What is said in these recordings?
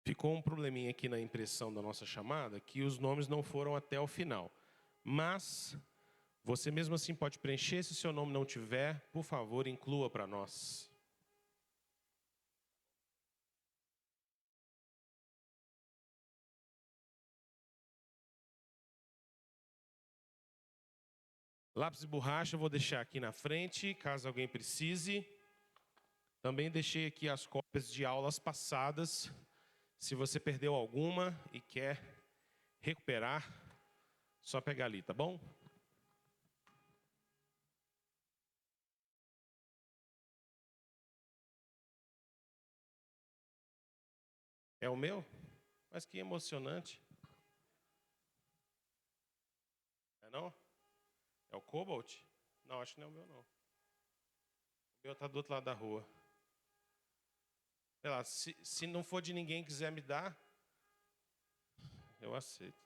Ficou um probleminha aqui na impressão da nossa chamada, que os nomes não foram até o final. Mas você mesmo assim pode preencher. Se seu nome não tiver, por favor, inclua para nós. Lápis e borracha eu vou deixar aqui na frente, caso alguém precise. Também deixei aqui as cópias de aulas passadas. Se você perdeu alguma e quer recuperar, só pegar ali, tá bom? É o meu? Mas que emocionante. É não? É o Cobalt? Não, acho que não é o meu não. O meu tá do outro lado da rua. Sei lá, se não for de ninguém e quiser me dar, eu aceito.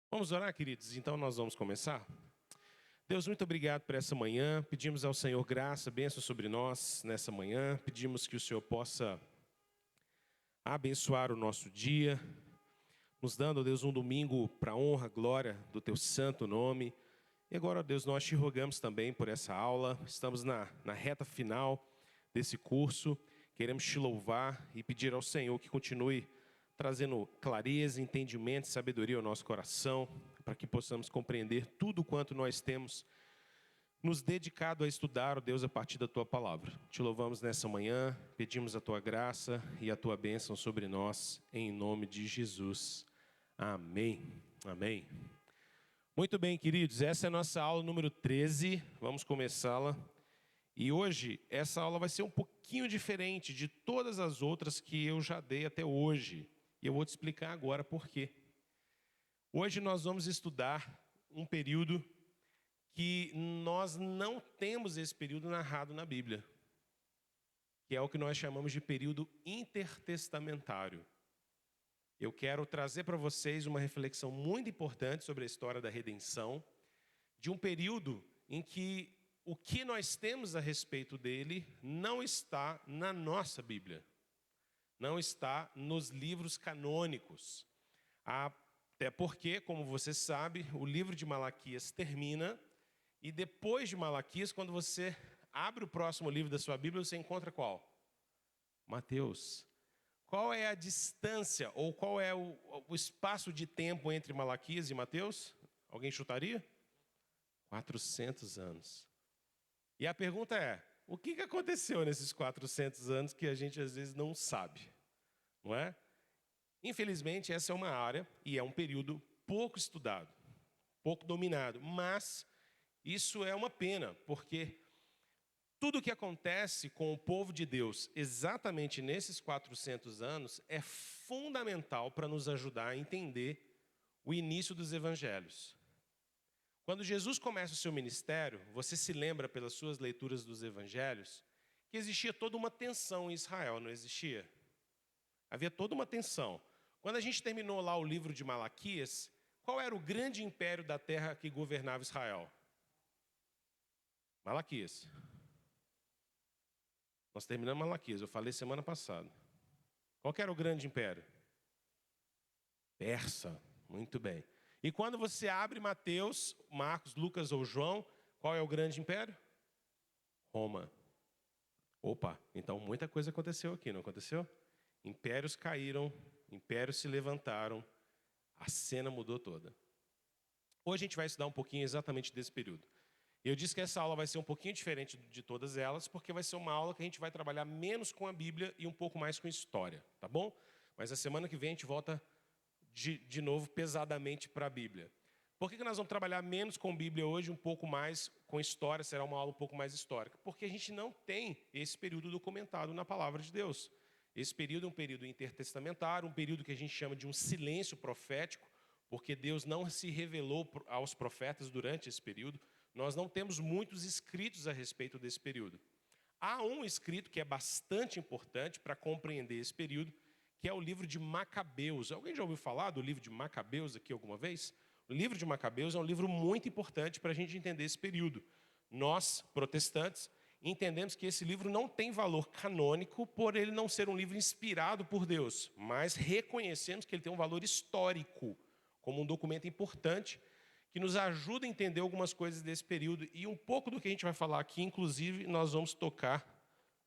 Vamos orar, queridos? Então nós vamos começar? Deus, muito obrigado por essa manhã. Pedimos ao Senhor graça, bênção sobre nós nessa manhã. Pedimos que o Senhor possa abençoar o nosso dia, nos dando, Deus, um domingo para honra, glória do Teu santo nome. E agora, Deus, nós te rogamos também por essa aula. Estamos na reta final desse curso. Queremos te louvar e pedir ao Senhor que continue trazendo clareza, entendimento, sabedoria ao nosso coração, para que possamos compreender tudo quanto nós temos nos dedicado a estudar, ó Deus, a partir da Tua palavra. Te louvamos nessa manhã, pedimos a Tua graça e a Tua bênção sobre nós, em nome de Jesus. Amém. Amém. Muito bem, queridos, essa é a nossa aula número 13, vamos começá-la. E hoje, essa aula vai ser um pouquinho diferente de todas as outras que eu já dei até hoje. E eu vou te explicar agora por quê. Hoje nós vamos estudar um período que nós não temos esse período narrado na Bíblia, que é o que nós chamamos de período intertestamentário. Eu quero trazer para vocês uma reflexão muito importante sobre a história da redenção, de um período em que o que nós temos a respeito dele não está na nossa Bíblia, não está nos livros canônicos. Até porque, como você sabe, o livro de Malaquias termina, e depois de Malaquias, quando você abre o próximo livro da sua Bíblia, você encontra qual? Mateus. Qual é a distância, ou qual é o espaço de tempo entre Malaquias e Mateus? Alguém chutaria? 400 anos. E a pergunta é, o que aconteceu nesses 400 anos que a gente às vezes não sabe? Não é? Infelizmente, essa é uma área e é um período pouco estudado, pouco dominado, mas isso é uma pena, porque tudo o que acontece com o povo de Deus exatamente nesses 400 anos é fundamental para nos ajudar a entender o início dos evangelhos. Quando Jesus começa o seu ministério, você se lembra pelas suas leituras dos evangelhos que existia toda uma tensão em Israel, não existia? Havia toda uma tensão. Quando a gente terminou lá o livro de Malaquias, qual era o grande império da terra que governava Israel? Malaquias. Nós terminamos Malaquias, eu falei semana passada. Qual que era o grande império? Persa. Muito bem. E quando você abre Mateus, Marcos, Lucas ou João, qual é o grande império? Roma. Opa, então muita coisa aconteceu aqui, não aconteceu? Impérios caíram, impérios se levantaram, a cena mudou toda. Hoje a gente vai estudar um pouquinho exatamente desse período. Eu disse que essa aula vai ser um pouquinho diferente de todas elas, porque vai ser uma aula que a gente vai trabalhar menos com a Bíblia e um pouco mais com história, tá bom? Mas a semana que vem a gente volta de novo pesadamente para a Bíblia. Por que nós vamos trabalhar menos com Bíblia hoje, um pouco mais com história, será uma aula um pouco mais histórica? Porque a gente não tem esse período documentado na palavra de Deus. Esse período é um período intertestamentário, um período que a gente chama de um silêncio profético, porque Deus não se revelou aos profetas durante esse período. Nós não temos muitos escritos a respeito desse período. Há um escrito que é bastante importante para compreender esse período, que é o livro de Macabeus. Alguém já ouviu falar do livro de Macabeus aqui alguma vez? O livro de Macabeus é um livro muito importante para a gente entender esse período. Nós, protestantes, entendemos que esse livro não tem valor canônico por ele não ser um livro inspirado por Deus, mas reconhecemos que ele tem um valor histórico, como um documento importante que nos ajuda a entender algumas coisas desse período. E um pouco do que a gente vai falar aqui, inclusive, nós vamos tocar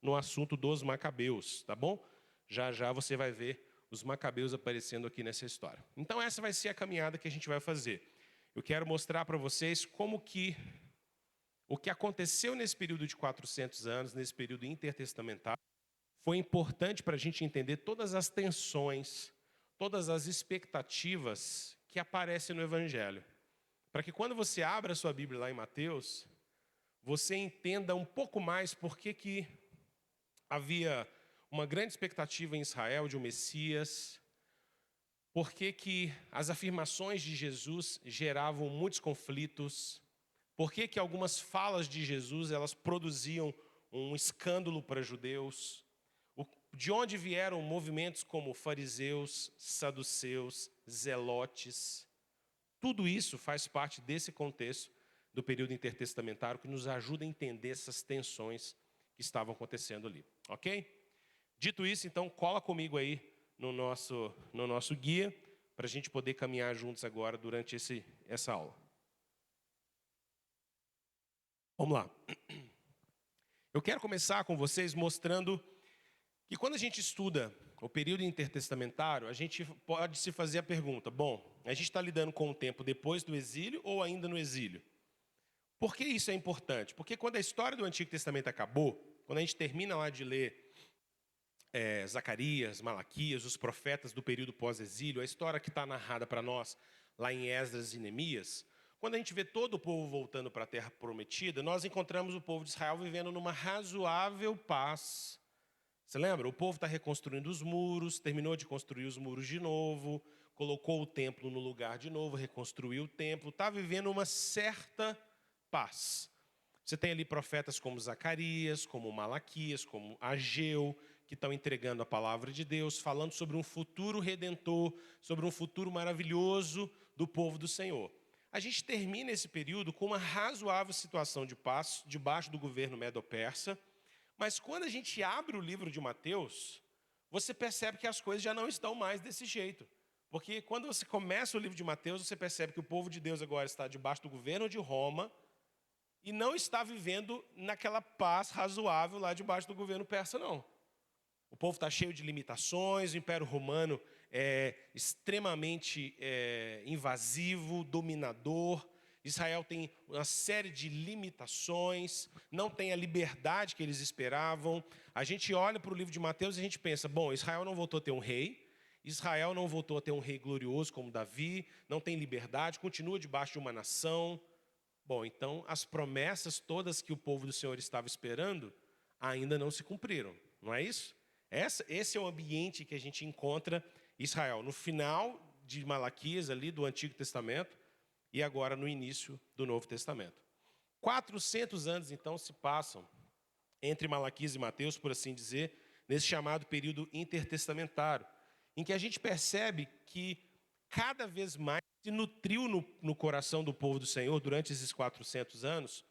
no assunto dos Macabeus, tá bom? Já já você vai ver os Macabeus aparecendo aqui nessa história. Então essa vai ser a caminhada que a gente vai fazer. Eu quero mostrar para vocês como que o que aconteceu nesse período de 400 anos, nesse período intertestamentário, foi importante para a gente entender todas as tensões, todas as expectativas que aparecem no Evangelho. Para que quando você abra a sua Bíblia lá em Mateus, você entenda um pouco mais por que havia uma grande expectativa em Israel de um Messias, por que as afirmações de Jesus geravam muitos conflitos, por que algumas falas de Jesus elas produziam um escândalo para judeus, de onde vieram movimentos como fariseus, saduceus, zelotes. Tudo isso faz parte desse contexto do período intertestamentário que nos ajuda a entender essas tensões que estavam acontecendo ali, ok? Dito isso, então, cola comigo aí no nosso guia para a gente poder caminhar juntos agora durante essa aula. Vamos lá. Eu quero começar com vocês mostrando que quando a gente estuda o período intertestamentário, a gente pode se fazer a pergunta, bom, a gente está lidando com o tempo depois do exílio ou ainda no exílio? Por que isso é importante? Porque quando a história do Antigo Testamento acabou, quando a gente termina lá de ler Zacarias, Malaquias, os profetas do período pós-exílio, a história que está narrada para nós lá em Esdras e Neemias, quando a gente vê todo o povo voltando para a terra prometida, nós encontramos o povo de Israel vivendo numa razoável paz. Você lembra? O povo está reconstruindo os muros, terminou de construir os muros de novo, colocou o templo no lugar de novo, reconstruiu o templo, está vivendo uma certa paz. Você tem ali profetas como Zacarias, como Malaquias, como Ageu, que estão entregando a palavra de Deus, falando sobre um futuro redentor, sobre um futuro maravilhoso do povo do Senhor. A gente termina esse período com uma razoável situação de paz, debaixo do governo medo-persa, mas quando a gente abre o livro de Mateus, você percebe que as coisas já não estão mais desse jeito. Porque quando você começa o livro de Mateus, você percebe que o povo de Deus agora está debaixo do governo de Roma e não está vivendo naquela paz razoável lá debaixo do governo persa, não. O povo está cheio de limitações, o Império Romano é extremamente invasivo, dominador. Israel tem uma série de limitações, não tem a liberdade que eles esperavam. A gente olha para o livro de Mateus e a gente pensa, bom, Israel não voltou a ter um rei, Israel não voltou a ter um rei glorioso como Davi, não tem liberdade, continua debaixo de uma nação. Bom, então as promessas todas que o povo do Senhor estava esperando ainda não se cumpriram, não é isso? Esse é o ambiente que a gente encontra Israel no final de Malaquias, ali do Antigo Testamento, e agora no início do Novo Testamento. 400 anos, então, se passam entre Malaquias e Mateus, por assim dizer, nesse chamado período intertestamentário, em que a gente percebe que cada vez mais se nutriu no coração do povo do Senhor, durante esses 400 anos,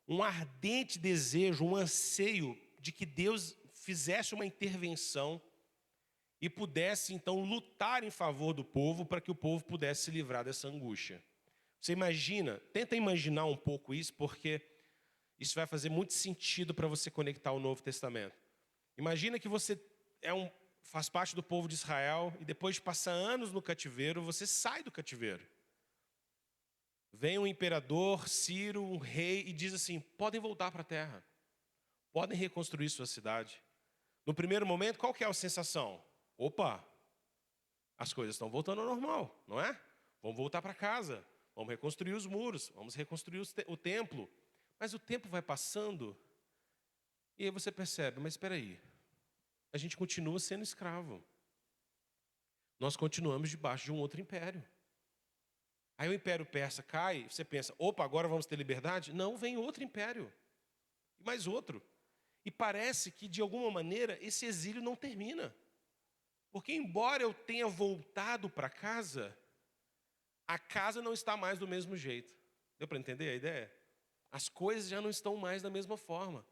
um ardente desejo, um anseio de que Deus fizesse uma intervenção e pudesse, então, lutar em favor do povo para que o povo pudesse se livrar dessa angústia. Você imagina, tenta imaginar um pouco isso, porque isso vai fazer muito sentido para você conectar o Novo Testamento. Imagina que você faz parte do povo de Israel e depois de passar anos no cativeiro, você sai do cativeiro. Vem um imperador, Ciro, um rei, e diz assim, podem voltar para a terra, podem reconstruir sua cidade. No primeiro momento, qual que é a sensação? Opa, as coisas estão voltando ao normal, não é? Vamos voltar para casa, vamos reconstruir os muros, vamos reconstruir o templo. Mas o tempo vai passando e aí você percebe, mas espera aí, a gente continua sendo escravo. Nós continuamos debaixo de um outro império. Aí o Império Persa cai, você pensa, opa, agora vamos ter liberdade? Não, vem outro império, e mais outro. E parece que, de alguma maneira, esse exílio não termina. Porque embora eu tenha voltado para casa, a casa não está mais do mesmo jeito. Deu para entender a ideia? As coisas já não estão mais da mesma forma.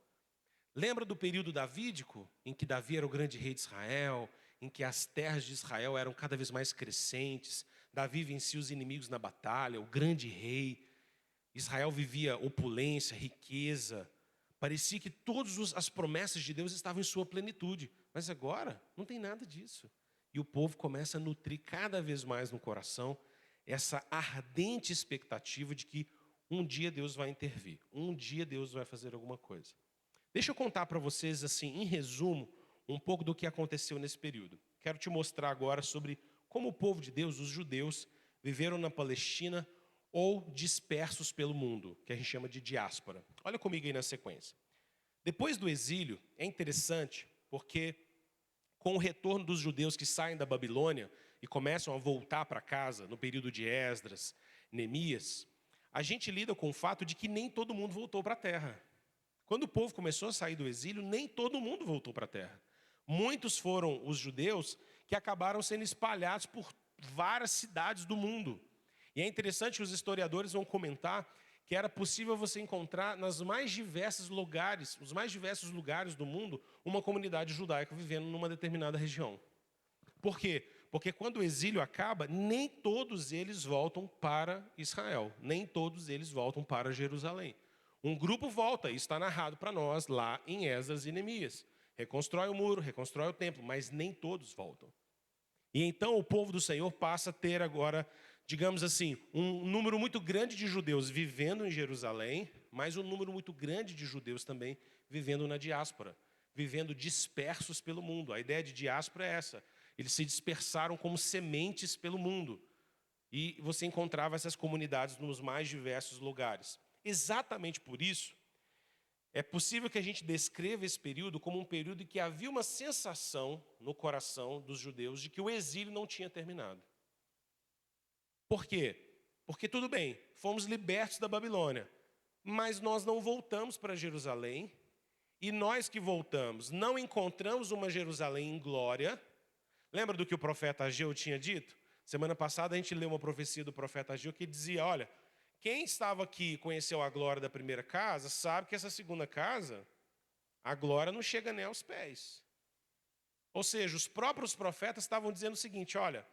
Lembra do período davídico, em que Davi era o grande rei de Israel, em que as terras de Israel eram cada vez mais crescentes, Davi vencia os inimigos na batalha, o grande rei, Israel vivia opulência, riqueza, parecia que todas as promessas de Deus estavam em sua plenitude, mas agora não tem nada disso. E o povo começa a nutrir cada vez mais no coração essa ardente expectativa de que um dia Deus vai intervir, um dia Deus vai fazer alguma coisa. Deixa eu contar para vocês, assim, em resumo, um pouco do que aconteceu nesse período. Quero te mostrar agora sobre como o povo de Deus, os judeus, viveram na Palestina ou dispersos pelo mundo, que a gente chama de diáspora. Olha comigo aí na sequência. Depois do exílio, é interessante, porque com o retorno dos judeus que saem da Babilônia e começam a voltar para casa, no período de Esdras, Neemias, a gente lida com o fato de que nem todo mundo voltou para a terra. Quando o povo começou a sair do exílio, nem todo mundo voltou para a terra. Muitos foram os judeus que acabaram sendo espalhados por várias cidades do mundo. E é interessante que os historiadores vão comentar que era possível você encontrar nos mais diversos lugares do mundo, uma comunidade judaica vivendo numa determinada região. Por quê? Porque quando o exílio acaba, nem todos eles voltam para Israel, nem todos eles voltam para Jerusalém. Um grupo volta, e está narrado para nós lá em Esdras e Neemias. Reconstrói o muro, reconstrói o templo, mas nem todos voltam. E então o povo do Senhor passa a ter agora, digamos assim, um número muito grande de judeus vivendo em Jerusalém, mas um número muito grande de judeus também vivendo na diáspora, vivendo dispersos pelo mundo. A ideia de diáspora é essa. Eles se dispersaram como sementes pelo mundo. E você encontrava essas comunidades nos mais diversos lugares. Exatamente por isso, é possível que a gente descreva esse período como um período em que havia uma sensação no coração dos judeus de que o exílio não tinha terminado. Por quê? Porque tudo bem, fomos libertos da Babilônia, mas nós não voltamos para Jerusalém, e nós que voltamos não encontramos uma Jerusalém em glória. Lembra do que o profeta Ageu tinha dito? Semana passada a gente leu uma profecia do profeta Ageu que dizia, olha, quem estava aqui e conheceu a glória da primeira casa, sabe que essa segunda casa, a glória não chega nem aos pés. Ou seja, os próprios profetas estavam dizendo o seguinte, olha,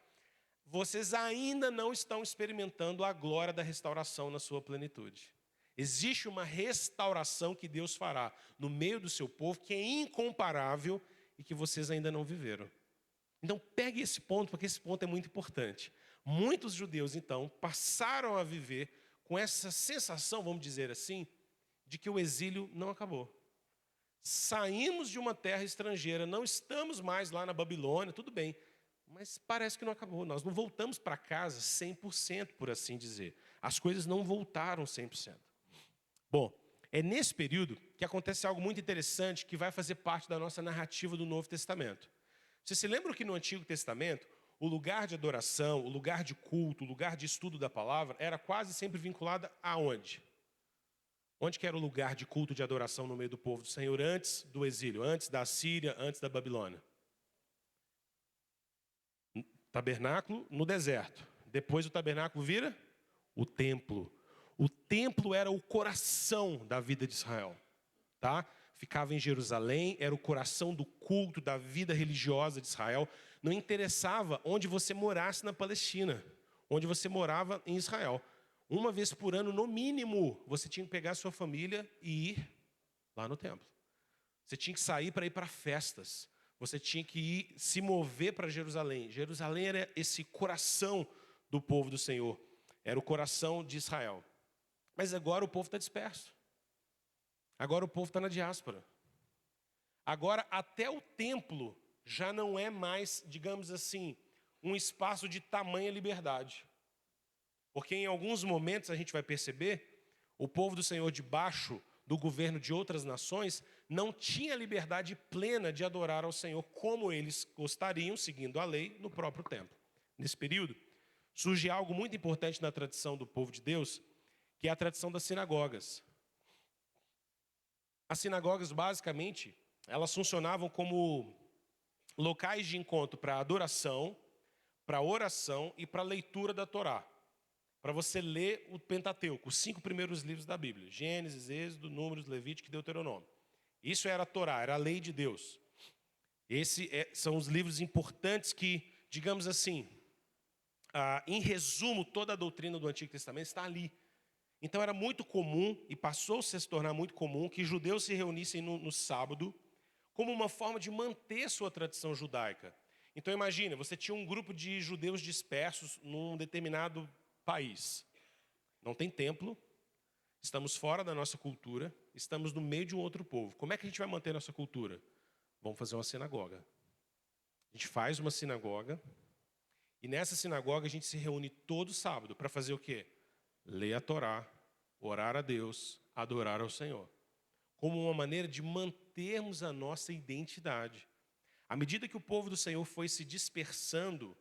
vocês ainda não estão experimentando a glória da restauração na sua plenitude. Existe uma restauração que Deus fará no meio do seu povo que é incomparável e que vocês ainda não viveram. Então pegue esse ponto, porque esse ponto é muito importante. Muitos judeus, então, passaram a viver com essa sensação, vamos dizer assim, de que o exílio não acabou. Saímos de uma terra estrangeira, não estamos mais lá na Babilônia, tudo bem, mas parece que não acabou. Nós não voltamos para casa 100%, por assim dizer. As coisas não voltaram 100%. Bom, é nesse período que acontece algo muito interessante que vai fazer parte da nossa narrativa do Novo Testamento. Você se lembra que no Antigo Testamento, o lugar de adoração, o lugar de culto, o lugar de estudo da palavra, era quase sempre vinculado aonde? Onde que era o lugar de culto de adoração no meio do povo do Senhor antes do exílio, antes da Síria, antes da Babilônia? Tabernáculo no deserto. Depois o tabernáculo vira o templo. O templo era o coração da vida de Israel, tá? Ficava em Jerusalém, era o coração do culto, da vida religiosa de Israel. Não interessava onde você morasse na Palestina, onde você morava em Israel. Uma vez por ano, no mínimo, você tinha que pegar a sua família e ir lá no templo. Você tinha que sair para ir para festas. Você tinha que ir se mover para Jerusalém. Jerusalém era esse coração do povo do Senhor. Era o coração de Israel. Mas agora o povo está disperso. Agora o povo está na diáspora. Agora até o templo já não é mais, digamos assim, um espaço de tamanha liberdade. Porque em alguns momentos a gente vai perceber, o povo do Senhor debaixo do governo de outras nações não tinha liberdade plena de adorar ao Senhor como eles gostariam, seguindo a lei, no próprio templo. Nesse período, surge algo muito importante na tradição do povo de Deus, que é a tradição das sinagogas. As sinagogas, basicamente, elas funcionavam como locais de encontro para adoração, para oração e para leitura da Torá. Para você ler o Pentateuco, os 5 primeiros livros da Bíblia. Gênesis, Êxodo, Números, Levítico e Deuteronômio. Isso era a Torá, era a lei de Deus. Esses são os livros importantes que, digamos assim, em resumo, toda a doutrina do Antigo Testamento está ali. Então era muito comum, e passou-se a se tornar muito comum, que judeus se reunissem no sábado como uma forma de manter sua tradição judaica. Então imagine, você tinha um grupo de judeus dispersos num determinado país. Não tem templo, estamos fora da nossa cultura, estamos no meio de um outro povo. Como é que a gente vai manter nossa cultura? Vamos fazer uma sinagoga. A gente faz uma sinagoga, e nessa sinagoga a gente se reúne todo sábado para fazer o quê? Ler a Torá, orar a Deus, adorar ao Senhor. Como uma maneira de mantermos a nossa identidade. À medida que o povo do Senhor foi se dispersando,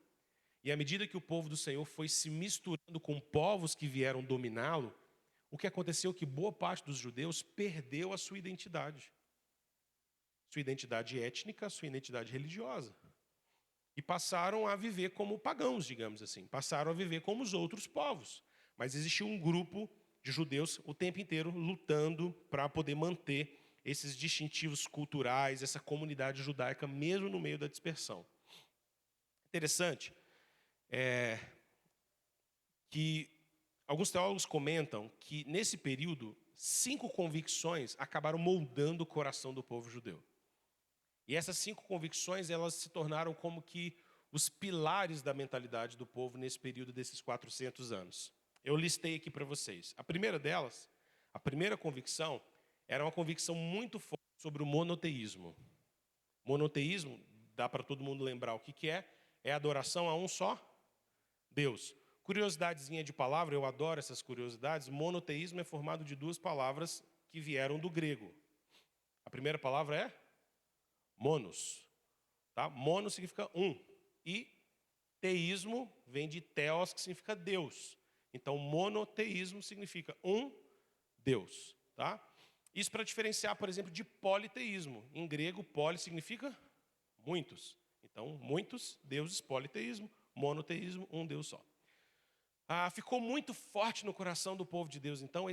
e à medida que o povo do Senhor foi se misturando com povos que vieram dominá-lo, o que aconteceu é que boa parte dos judeus perdeu a sua identidade. Sua identidade étnica, sua identidade religiosa. E passaram a viver como pagãos, digamos assim. Passaram a viver como os outros povos. Mas existia um grupo de judeus o tempo inteiro lutando para poder manter esses distintivos culturais, essa comunidade judaica, mesmo no meio da dispersão. Interessante que alguns teólogos comentam que, nesse período, 5 convicções acabaram moldando o coração do povo judeu. E essas 5 convicções, elas se tornaram como que os pilares da mentalidade do povo nesse período desses 400 anos. Eu listei aqui para vocês. A primeira delas, a primeira convicção, era uma convicção muito forte sobre o monoteísmo. Monoteísmo, dá para todo mundo lembrar o que é adoração a um só Deus. Curiosidadezinha de palavra, eu adoro essas curiosidades. Monoteísmo é formado de 2 palavras que vieram do grego. A primeira palavra é monos. Tá? Mono significa um. E teísmo vem de theos, que significa Deus. Então, monoteísmo significa um Deus. Tá? Isso para diferenciar, por exemplo, de politeísmo. Em grego, poli significa muitos. Então, muitos deuses, politeísmo, monoteísmo, um Deus só. Ficou muito forte no coração do povo de Deus, então,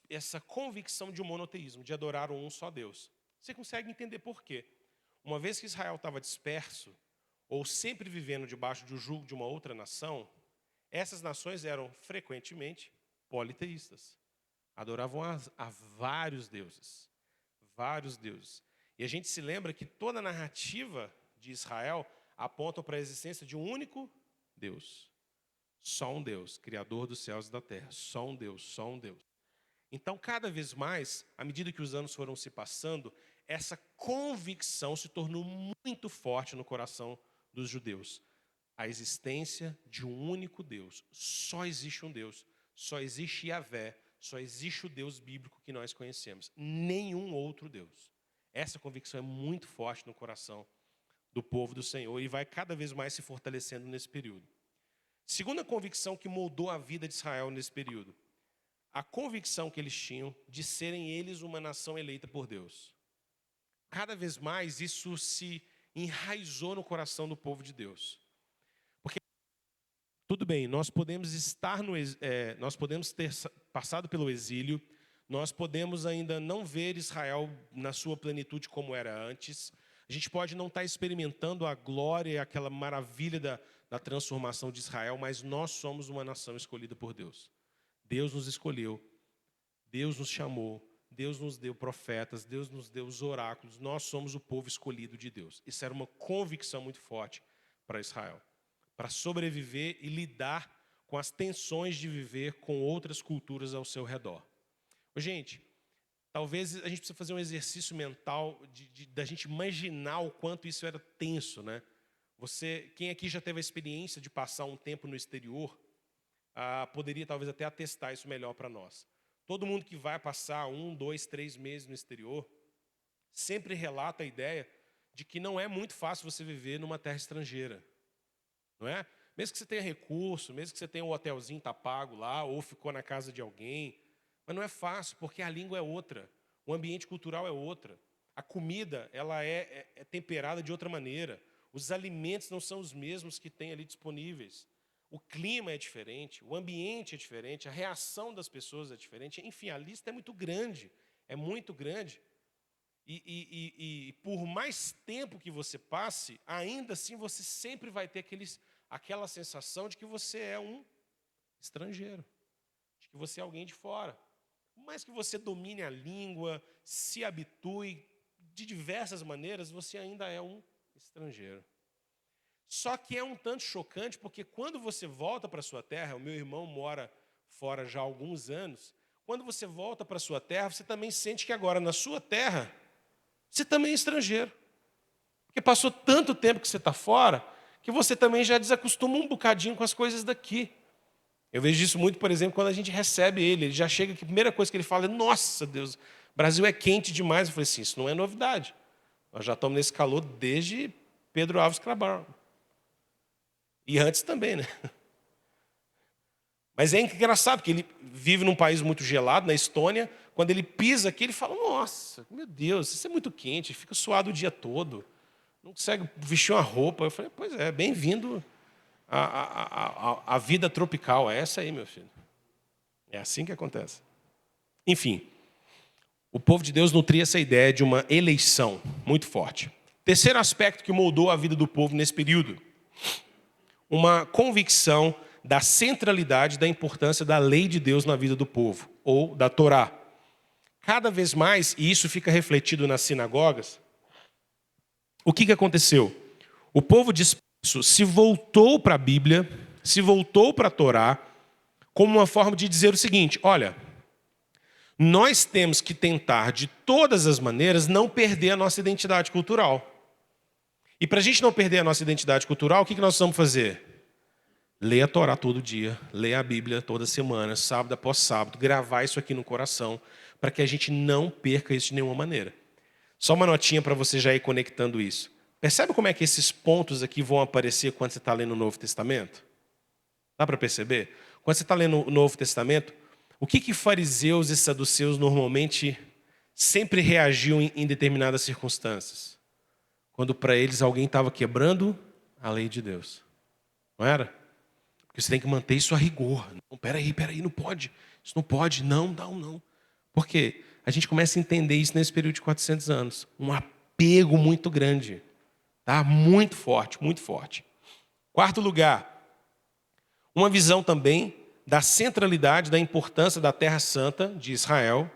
essa convicção de um monoteísmo, de adorar um só Deus. Você consegue entender por quê? Uma vez que Israel estava disperso, ou sempre vivendo debaixo do jugo de uma outra nação, essas nações eram frequentemente politeístas. Adoravam a vários deuses. Vários deuses. E a gente se lembra que toda a narrativa de Israel aponta para a existência de um único Deus. Só um Deus, Criador dos céus e da terra. Só um Deus, só um Deus. Então, cada vez mais, à medida que os anos foram se passando, essa convicção se tornou muito forte no coração dos judeus. A existência de um único Deus. Só existe um Deus. Só existe Yahvé. Só existe o Deus bíblico que nós conhecemos. Nenhum outro Deus. Essa convicção é muito forte no coração do povo do Senhor e vai cada vez mais se fortalecendo nesse período. Segunda convicção que moldou a vida de Israel nesse período. A convicção que eles tinham de serem eles uma nação eleita por Deus. Cada vez mais isso se enraizou no coração do povo de Deus. Porque, tudo bem, nós podemos nós podemos ter passado pelo exílio, nós podemos ainda não ver Israel na sua plenitude como era antes, a gente pode não estar experimentando a glória e aquela maravilha da transformação de Israel, mas nós somos uma nação escolhida por Deus. Deus nos escolheu, Deus nos chamou, Deus nos deu profetas, Deus nos deu os oráculos, nós somos o povo escolhido de Deus. Isso era uma convicção muito forte para Israel, para sobreviver e lidar com as tensões de viver com outras culturas ao seu redor. Gente, talvez a gente precise fazer um exercício mental da gente imaginar o quanto isso era tenso, né? Quem aqui já teve a experiência de passar um tempo no exterior, poderia talvez até atestar isso melhor para nós. Todo mundo que vai passar 1, 2, 3 meses no exterior, sempre relata a ideia de que não é muito fácil você viver numa terra estrangeira. Não é? Mesmo que você tenha recurso, mesmo que você tenha um hotelzinho tá pago lá, ou ficou na casa de alguém, mas não é fácil, porque a língua é outra, o ambiente cultural é outra. A comida ela é temperada de outra maneira. Os alimentos não são os mesmos que tem ali disponíveis. O clima é diferente, o ambiente é diferente, a reação das pessoas é diferente. Enfim, a lista é muito grande. É muito grande. E por mais tempo que você passe, ainda assim você sempre vai ter aquela sensação de que você é um estrangeiro, de que você é alguém de fora. Por mais que você domine a língua, se habitue de diversas maneiras, você ainda é um estrangeiro. Só que é um tanto chocante, porque quando você volta para a sua terra, o meu irmão mora fora já há alguns anos, quando você volta para a sua terra, você também sente que agora na sua terra, você também é estrangeiro. Porque passou tanto tempo que você está fora, que você também já desacostuma um bocadinho com as coisas daqui. Eu vejo isso muito, por exemplo, quando a gente recebe ele já chega, que a primeira coisa que ele fala é: nossa Deus, Brasil é quente demais. Eu falei assim, isso não é novidade. Nós já estamos nesse calor desde Pedro Álvares Cabral. E antes também, né? Mas é engraçado, porque ele vive num país muito gelado, na Estônia. Quando ele pisa aqui, ele fala: nossa, meu Deus, isso é muito quente, fica suado o dia todo, não consegue vestir uma roupa. Eu falei: pois é, bem-vindo à vida tropical, é essa aí, meu filho. É assim que acontece. Enfim, o povo de Deus nutria essa ideia de uma eleição muito forte. Terceiro aspecto que moldou a vida do povo nesse período: uma convicção da centralidade, da importância da lei de Deus na vida do povo, ou da Torá. Cada vez mais, e isso fica refletido nas sinagogas, o que aconteceu? O povo disperso se voltou para a Bíblia, se voltou para a Torá, como uma forma de dizer o seguinte: olha, nós temos que tentar de todas as maneiras não perder a nossa identidade cultural. E para a gente não perder a nossa identidade cultural, o que nós vamos fazer? Ler a Torá todo dia, ler a Bíblia toda semana, sábado após sábado, gravar isso aqui no coração, para que a gente não perca isso de nenhuma maneira. Só uma notinha para você já ir conectando isso. Percebe como é que esses pontos aqui vão aparecer quando você está lendo o Novo Testamento? Dá para perceber? Quando você está lendo o Novo Testamento, o que fariseus e saduceus normalmente sempre reagiam em determinadas circunstâncias? Quando para eles alguém estava quebrando a lei de Deus. Não era? Porque você tem que manter isso a rigor. Não, peraí, não pode. Isso não pode, não. Por quê? A gente começa a entender isso nesse período de 400 anos. Um apego muito grande. Tá? Muito forte, muito forte. Quarto lugar, uma visão também da centralidade, da importância da Terra Santa de Israel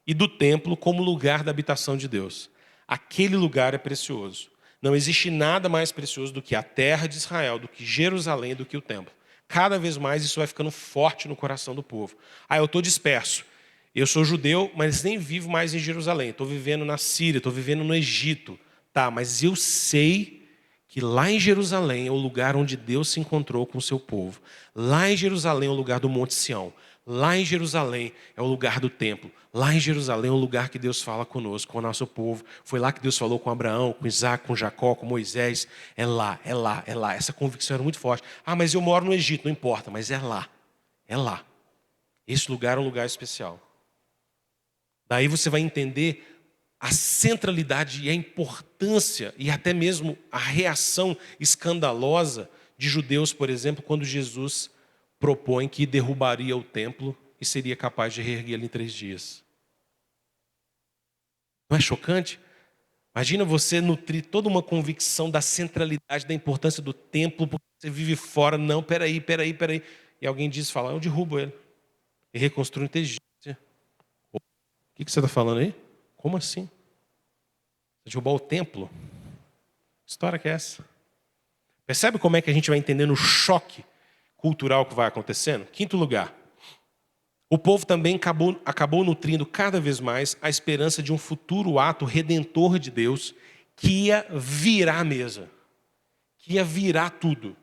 e do templo como lugar da habitação de Deus. Aquele lugar é precioso. Não existe nada mais precioso do que a terra de Israel, do que Jerusalém, do que o templo. Cada vez mais isso vai ficando forte no coração do povo. Eu estou disperso. Eu sou judeu, mas nem vivo mais em Jerusalém. Estou vivendo na Síria, estou vivendo no Egito. Tá, mas eu sei que lá em Jerusalém é o lugar onde Deus se encontrou com o seu povo. Lá em Jerusalém é o lugar do Monte Sião. Lá em Jerusalém é o lugar do templo. Lá em Jerusalém é o lugar que Deus fala conosco, com o nosso povo. Foi lá que Deus falou com Abraão, com Isaac, com Jacó, com Moisés. É lá. Essa convicção era muito forte. Mas eu moro no Egito, não importa, mas é lá. É lá. Esse lugar é um lugar especial. Daí você vai entender a centralidade e a importância e até mesmo a reação escandalosa de judeus, por exemplo, quando Jesus propõe que derrubaria o templo e seria capaz de reerguê-lo em 3 dias. Não é chocante? Imagina você nutrir toda uma convicção da centralidade, da importância do templo, porque você vive fora. Não, peraí. E alguém fala: eu derrubo ele e reconstruo em 3 dias. O que você está falando aí? Como assim? Você derrubar o templo? Que história que é essa? Percebe como é que a gente vai entendendo o choque cultural que vai acontecendo? Quinto lugar, o povo também acabou nutrindo cada vez mais a esperança de um futuro ato redentor de Deus que ia virar a mesa, que ia virar tudo.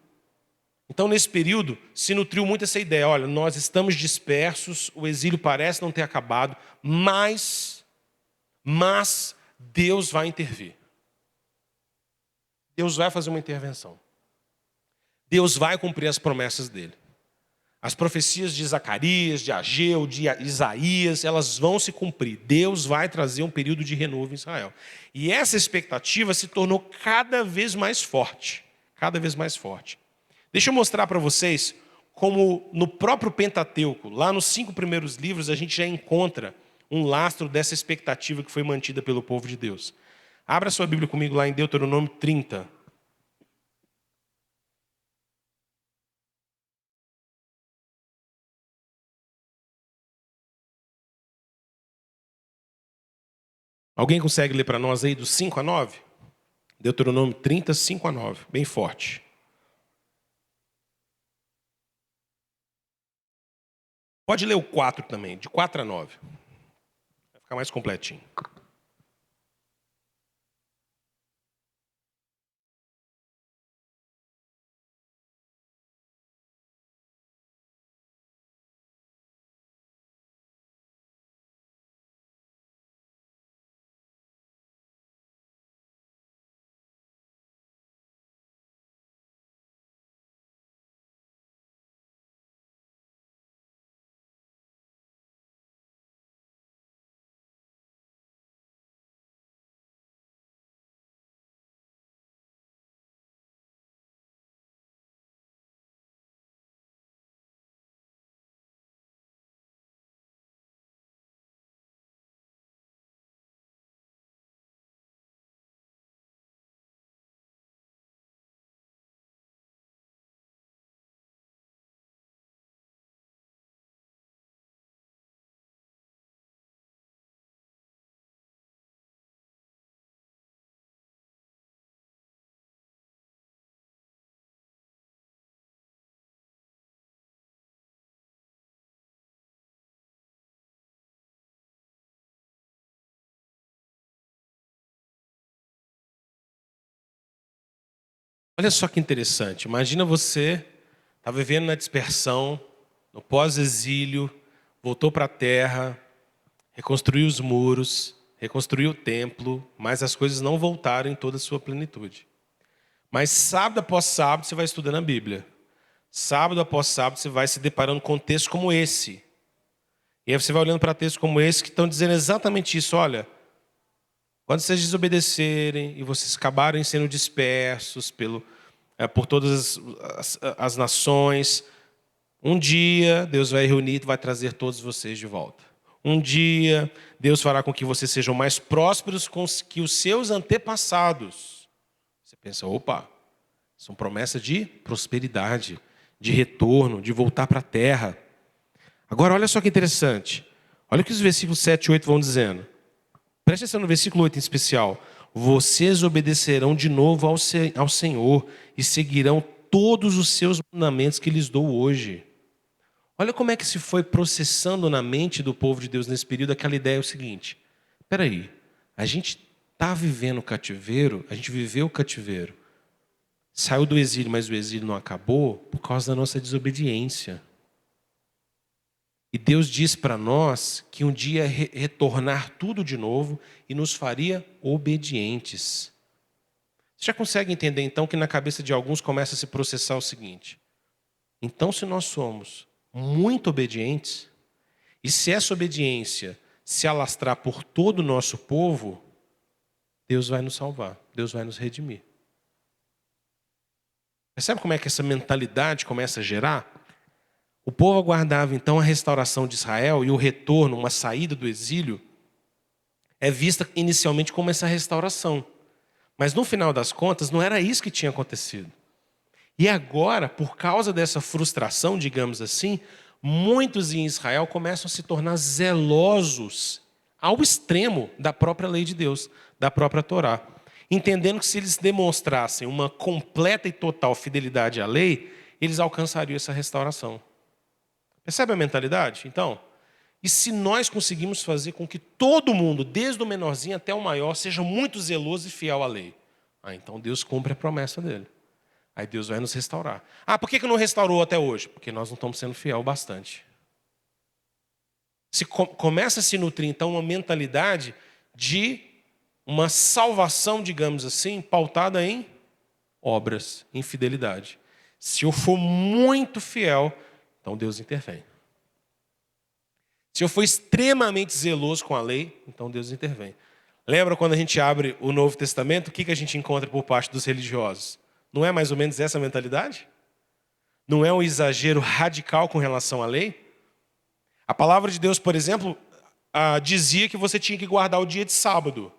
Então, nesse período, se nutriu muito essa ideia: olha, nós estamos dispersos, o exílio parece não ter acabado, mas Deus vai intervir. Deus vai fazer uma intervenção. Deus vai cumprir as promessas dele. As profecias de Zacarias, de Ageu, de Isaías, elas vão se cumprir. Deus vai trazer um período de renovo em Israel. E essa expectativa se tornou cada vez mais forte. Cada vez mais forte. Deixa eu mostrar para vocês como no próprio Pentateuco, lá nos 5 primeiros livros, a gente já encontra um lastro dessa expectativa que foi mantida pelo povo de Deus. Abra sua Bíblia comigo lá em Deuteronômio 30. Alguém consegue ler para nós aí do 5 a 9? Deuteronômio 30, 5 a 9. Bem forte. Pode ler o 4 também, de 4 a 9. Vai ficar mais completinho. Olha só que interessante. Imagina você está vivendo na dispersão, no pós-exílio, voltou para a terra, reconstruiu os muros, reconstruiu o templo, mas as coisas não voltaram em toda a sua plenitude. Mas sábado após sábado você vai estudando a Bíblia. Sábado após sábado você vai se deparando com textos como esse. E aí você vai olhando para textos como esse que estão dizendo exatamente isso. Olha, quando vocês desobedecerem e vocês acabarem sendo dispersos por todas as nações, um dia Deus vai reunir e vai trazer todos vocês de volta. Um dia Deus fará com que vocês sejam mais prósperos que os seus antepassados. Você pensa, opa, são promessas de prosperidade, de retorno, de voltar para a terra. Agora, olha só que interessante. Olha o que os versículos 7 e 8 vão dizendo. Preste atenção no versículo 8 em especial. Vocês obedecerão de novo ao Senhor e seguirão todos os seus mandamentos que lhes dou hoje. Olha como é que se foi processando na mente do povo de Deus nesse período aquela ideia é o seguinte. Espera aí, a gente está vivendo o cativeiro, a gente viveu o cativeiro. Saiu do exílio, mas o exílio não acabou por causa da nossa desobediência. E Deus diz para nós que um dia retornar tudo de novo e nos faria obedientes. Você já consegue entender então que na cabeça de alguns começa a se processar o seguinte. Então se nós somos muito obedientes, e se essa obediência se alastrar por todo o nosso povo, Deus vai nos salvar, Deus vai nos redimir. Percebe como é que essa mentalidade começa a gerar? O povo aguardava então a restauração de Israel e o retorno, uma saída do exílio, é vista inicialmente como essa restauração. Mas no final das contas não era isso que tinha acontecido. E agora, por causa dessa frustração, digamos assim, muitos em Israel começam a se tornar zelosos ao extremo da própria lei de Deus, da própria Torá. Entendendo que se eles demonstrassem uma completa e total fidelidade à lei, eles alcançariam essa restauração. Percebe a mentalidade? Então, e se nós conseguimos fazer com que todo mundo, desde o menorzinho até o maior, seja muito zeloso e fiel à lei? Então Deus cumpre a promessa dele. Aí Deus vai nos restaurar. Por que não restaurou até hoje? Porque nós não estamos sendo fiel bastante. Se começa a se nutrir, então, uma mentalidade de uma salvação, digamos assim, pautada em obras, em fidelidade. Se eu for muito fiel, então Deus intervém. Se eu for extremamente zeloso com a lei, então Deus intervém. Lembra quando a gente abre o Novo Testamento, o que a gente encontra por parte dos religiosos? Não é mais ou menos essa mentalidade? Não é um exagero radical com relação à lei? A palavra de Deus, por exemplo, dizia que você tinha que guardar o dia de sábado.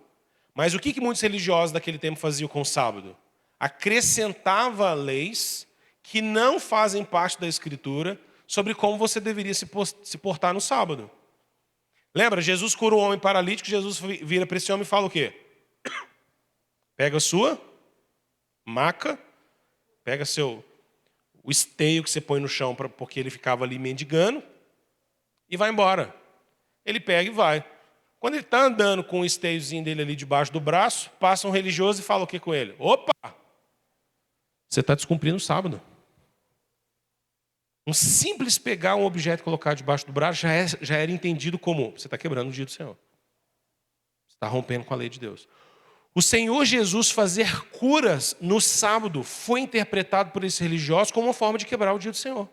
Mas o que muitos religiosos daquele tempo faziam com o sábado? Acrescentava leis que não fazem parte da Escritura sobre como você deveria se portar no sábado. Lembra, Jesus cura um homem paralítico, Jesus vira para esse homem e fala o quê? Pega a sua maca, pega o esteio que você põe no chão, porque ele ficava ali mendigando, e vai embora. Ele pega e vai. Quando ele está andando com o esteiozinho dele ali debaixo do braço, passa um religioso e fala o que com ele? Opa! Você está descumprindo o sábado. Um simples pegar um objeto e colocar debaixo do braço já era entendido como você está quebrando o dia do Senhor. Você está rompendo com a lei de Deus. O Senhor Jesus fazer curas no sábado foi interpretado por esses religiosos como uma forma de quebrar o dia do Senhor.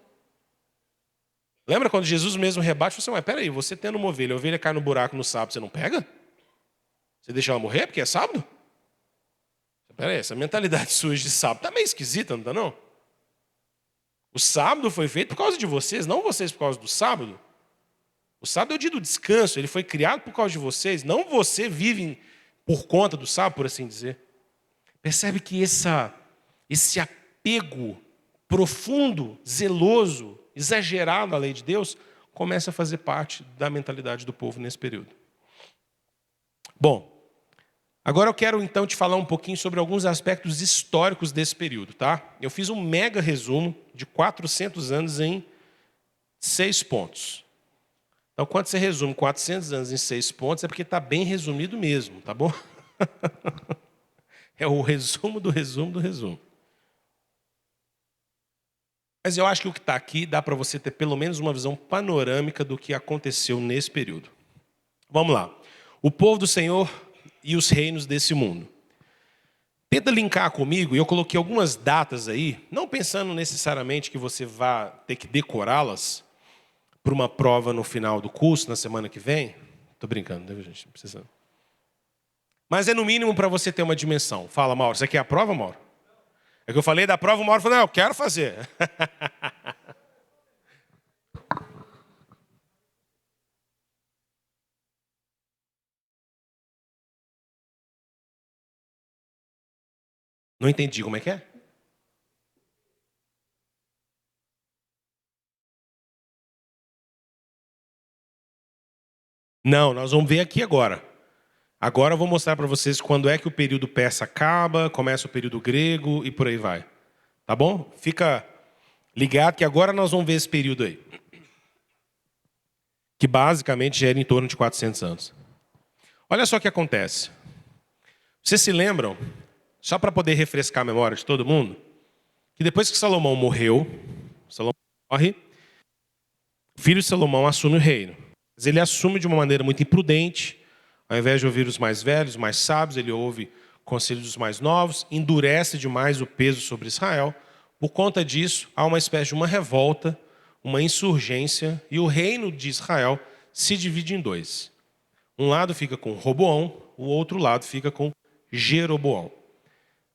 Lembra quando Jesus mesmo rebate e falou assim, peraí, você tendo uma ovelha, a ovelha cai no buraco no sábado, você não pega? Você deixa ela morrer porque é sábado? Peraí, essa mentalidade sua de sábado está meio esquisita, não está não? O sábado foi feito por causa de vocês, não vocês por causa do sábado. O sábado é o dia do descanso, ele foi criado por causa de vocês, não você vive por conta do sábado, por assim dizer. Percebe que esse apego profundo, zeloso, exagerado à lei de Deus, começa a fazer parte da mentalidade do povo nesse período. Bom, agora eu quero então te falar um pouquinho sobre alguns aspectos históricos desse período, tá? Eu fiz um mega resumo de 400 anos em 6 pontos. Então, quando você resume 400 anos em 6 pontos, é porque está bem resumido mesmo, tá bom? É o resumo do resumo do resumo. Mas eu acho que o que está aqui dá para você ter pelo menos uma visão panorâmica do que aconteceu nesse período. Vamos lá. O povo do Senhor e os reinos desse mundo. Tenta linkar comigo, e eu coloquei algumas datas aí, não pensando necessariamente que você vá ter que decorá-las para uma prova no final do curso, na semana que vem. Estou brincando, né, gente? Não precisa. Mas é no mínimo para você ter uma dimensão. Fala, Mauro, você quer a prova, Mauro? É que eu falei da prova, o Mauro falou, não, eu quero fazer. Não entendi, como é que é? Não, nós vamos ver aqui agora. Agora eu vou mostrar para vocês quando é que o período persa acaba, começa o período grego e por aí vai. Tá bom? Fica ligado que agora nós vamos ver esse período aí. Que basicamente gera em torno de 400 anos. Olha só o que acontece. Vocês se lembram, só para poder refrescar a memória de todo mundo, que depois que Salomão morreu, Salomão morre, o filho de Salomão assume o reino. Mas ele assume de uma maneira muito imprudente. Ao invés de ouvir os mais velhos, os mais sábios, ele ouve conselhos dos mais novos, endurece demais o peso sobre Israel. Por conta disso, há uma espécie de uma revolta, uma insurgência, e o reino de Israel se divide em 2. Um lado fica com Roboão, o outro lado fica com Jeroboão.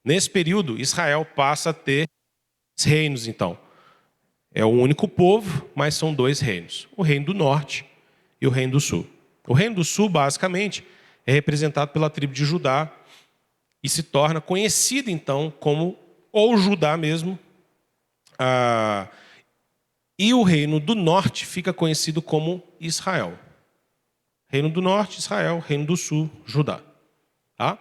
Nesse período, Israel passa a ter reinos, então. É um único povo, mas são 2 reinos. O reino do norte e o reino do sul. O reino do sul, basicamente, é representado pela tribo de Judá e se torna conhecido, então, como ou Judá mesmo. E o reino do norte fica conhecido como Israel. Reino do norte, Israel. Reino do sul, Judá. Tá?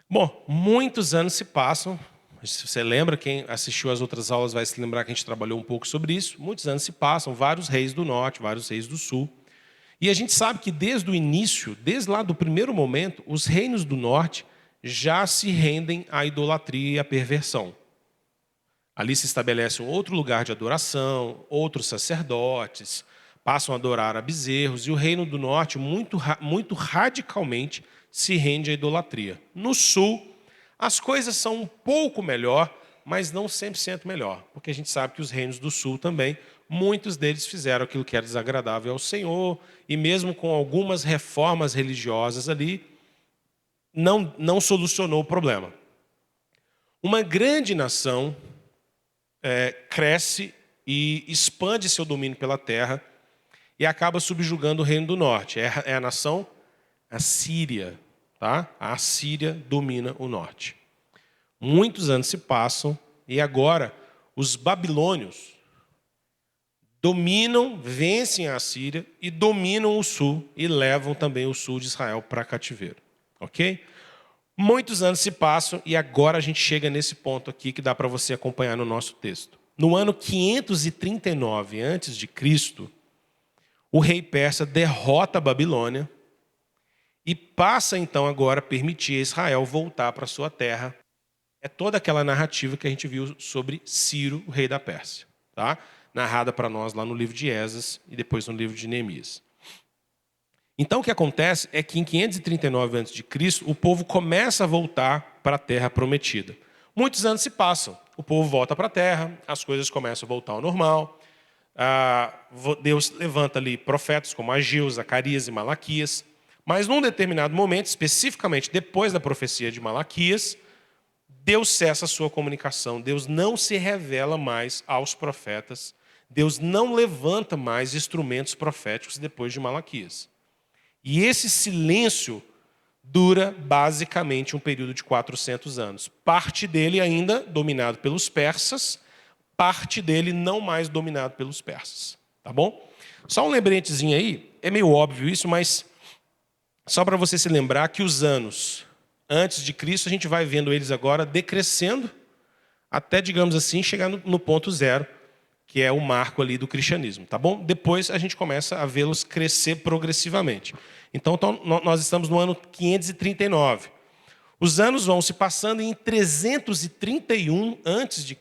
Bom, muitos anos se passam. Se você lembra, quem assistiu às outras aulas vai se lembrar que a gente trabalhou um pouco sobre isso. Muitos anos se passam, vários reis do norte, vários reis do sul. E a gente sabe que desde o início, desde lá do primeiro momento, os reinos do norte já se rendem à idolatria e à perversão. Ali se estabelece um outro lugar de adoração, outros sacerdotes, passam a adorar a bezerros, e o reino do norte, muito radicalmente, se rende à idolatria. No sul, as coisas são um pouco melhor, mas não 100% melhor, porque a gente sabe que os reinos do sul também muitos deles fizeram aquilo que era desagradável ao Senhor, e mesmo com algumas reformas religiosas ali, não solucionou o problema. Uma grande nação cresce e expande seu domínio pela terra e acaba subjugando o reino do norte. É a nação Assíria. Tá? A Assíria domina o norte. Muitos anos se passam e agora os babilônios dominam, vencem a Assíria e dominam o sul e levam também o sul de Israel para cativeiro. Ok? Muitos anos se passam e agora a gente chega nesse ponto aqui que dá para você acompanhar no nosso texto. No ano 539 a.C., o rei persa derrota a Babilônia e passa então agora a permitir a Israel voltar para sua terra. É toda aquela narrativa que a gente viu sobre Ciro, o rei da Pérsia, tá? Narrada para nós lá no livro de Esdras e depois no livro de Neemias. Então o que acontece é que em 539 a.C., o povo começa a voltar para a terra prometida. Muitos anos se passam, o povo volta para a terra, as coisas começam a voltar ao normal. Deus levanta ali profetas como Ageu, Zacarias e Malaquias. Mas num determinado momento, especificamente depois da profecia de Malaquias, Deus cessa a sua comunicação. Deus não se revela mais aos profetas. Deus não levanta mais instrumentos proféticos depois de Malaquias. E esse silêncio dura basicamente um período de 400 anos. Parte dele ainda dominado pelos persas, parte dele não mais dominado pelos persas. Tá bom? Só um lembretezinho aí, é meio óbvio isso, mas só para você se lembrar que os anos antes de Cristo, a gente vai vendo eles agora decrescendo, até, digamos assim, chegar no ponto zero, que é o marco ali do cristianismo, tá bom? Depois a gente começa a vê-los crescer progressivamente. Então, nós estamos no ano 539. Os anos vão se passando e em 331 a.C.,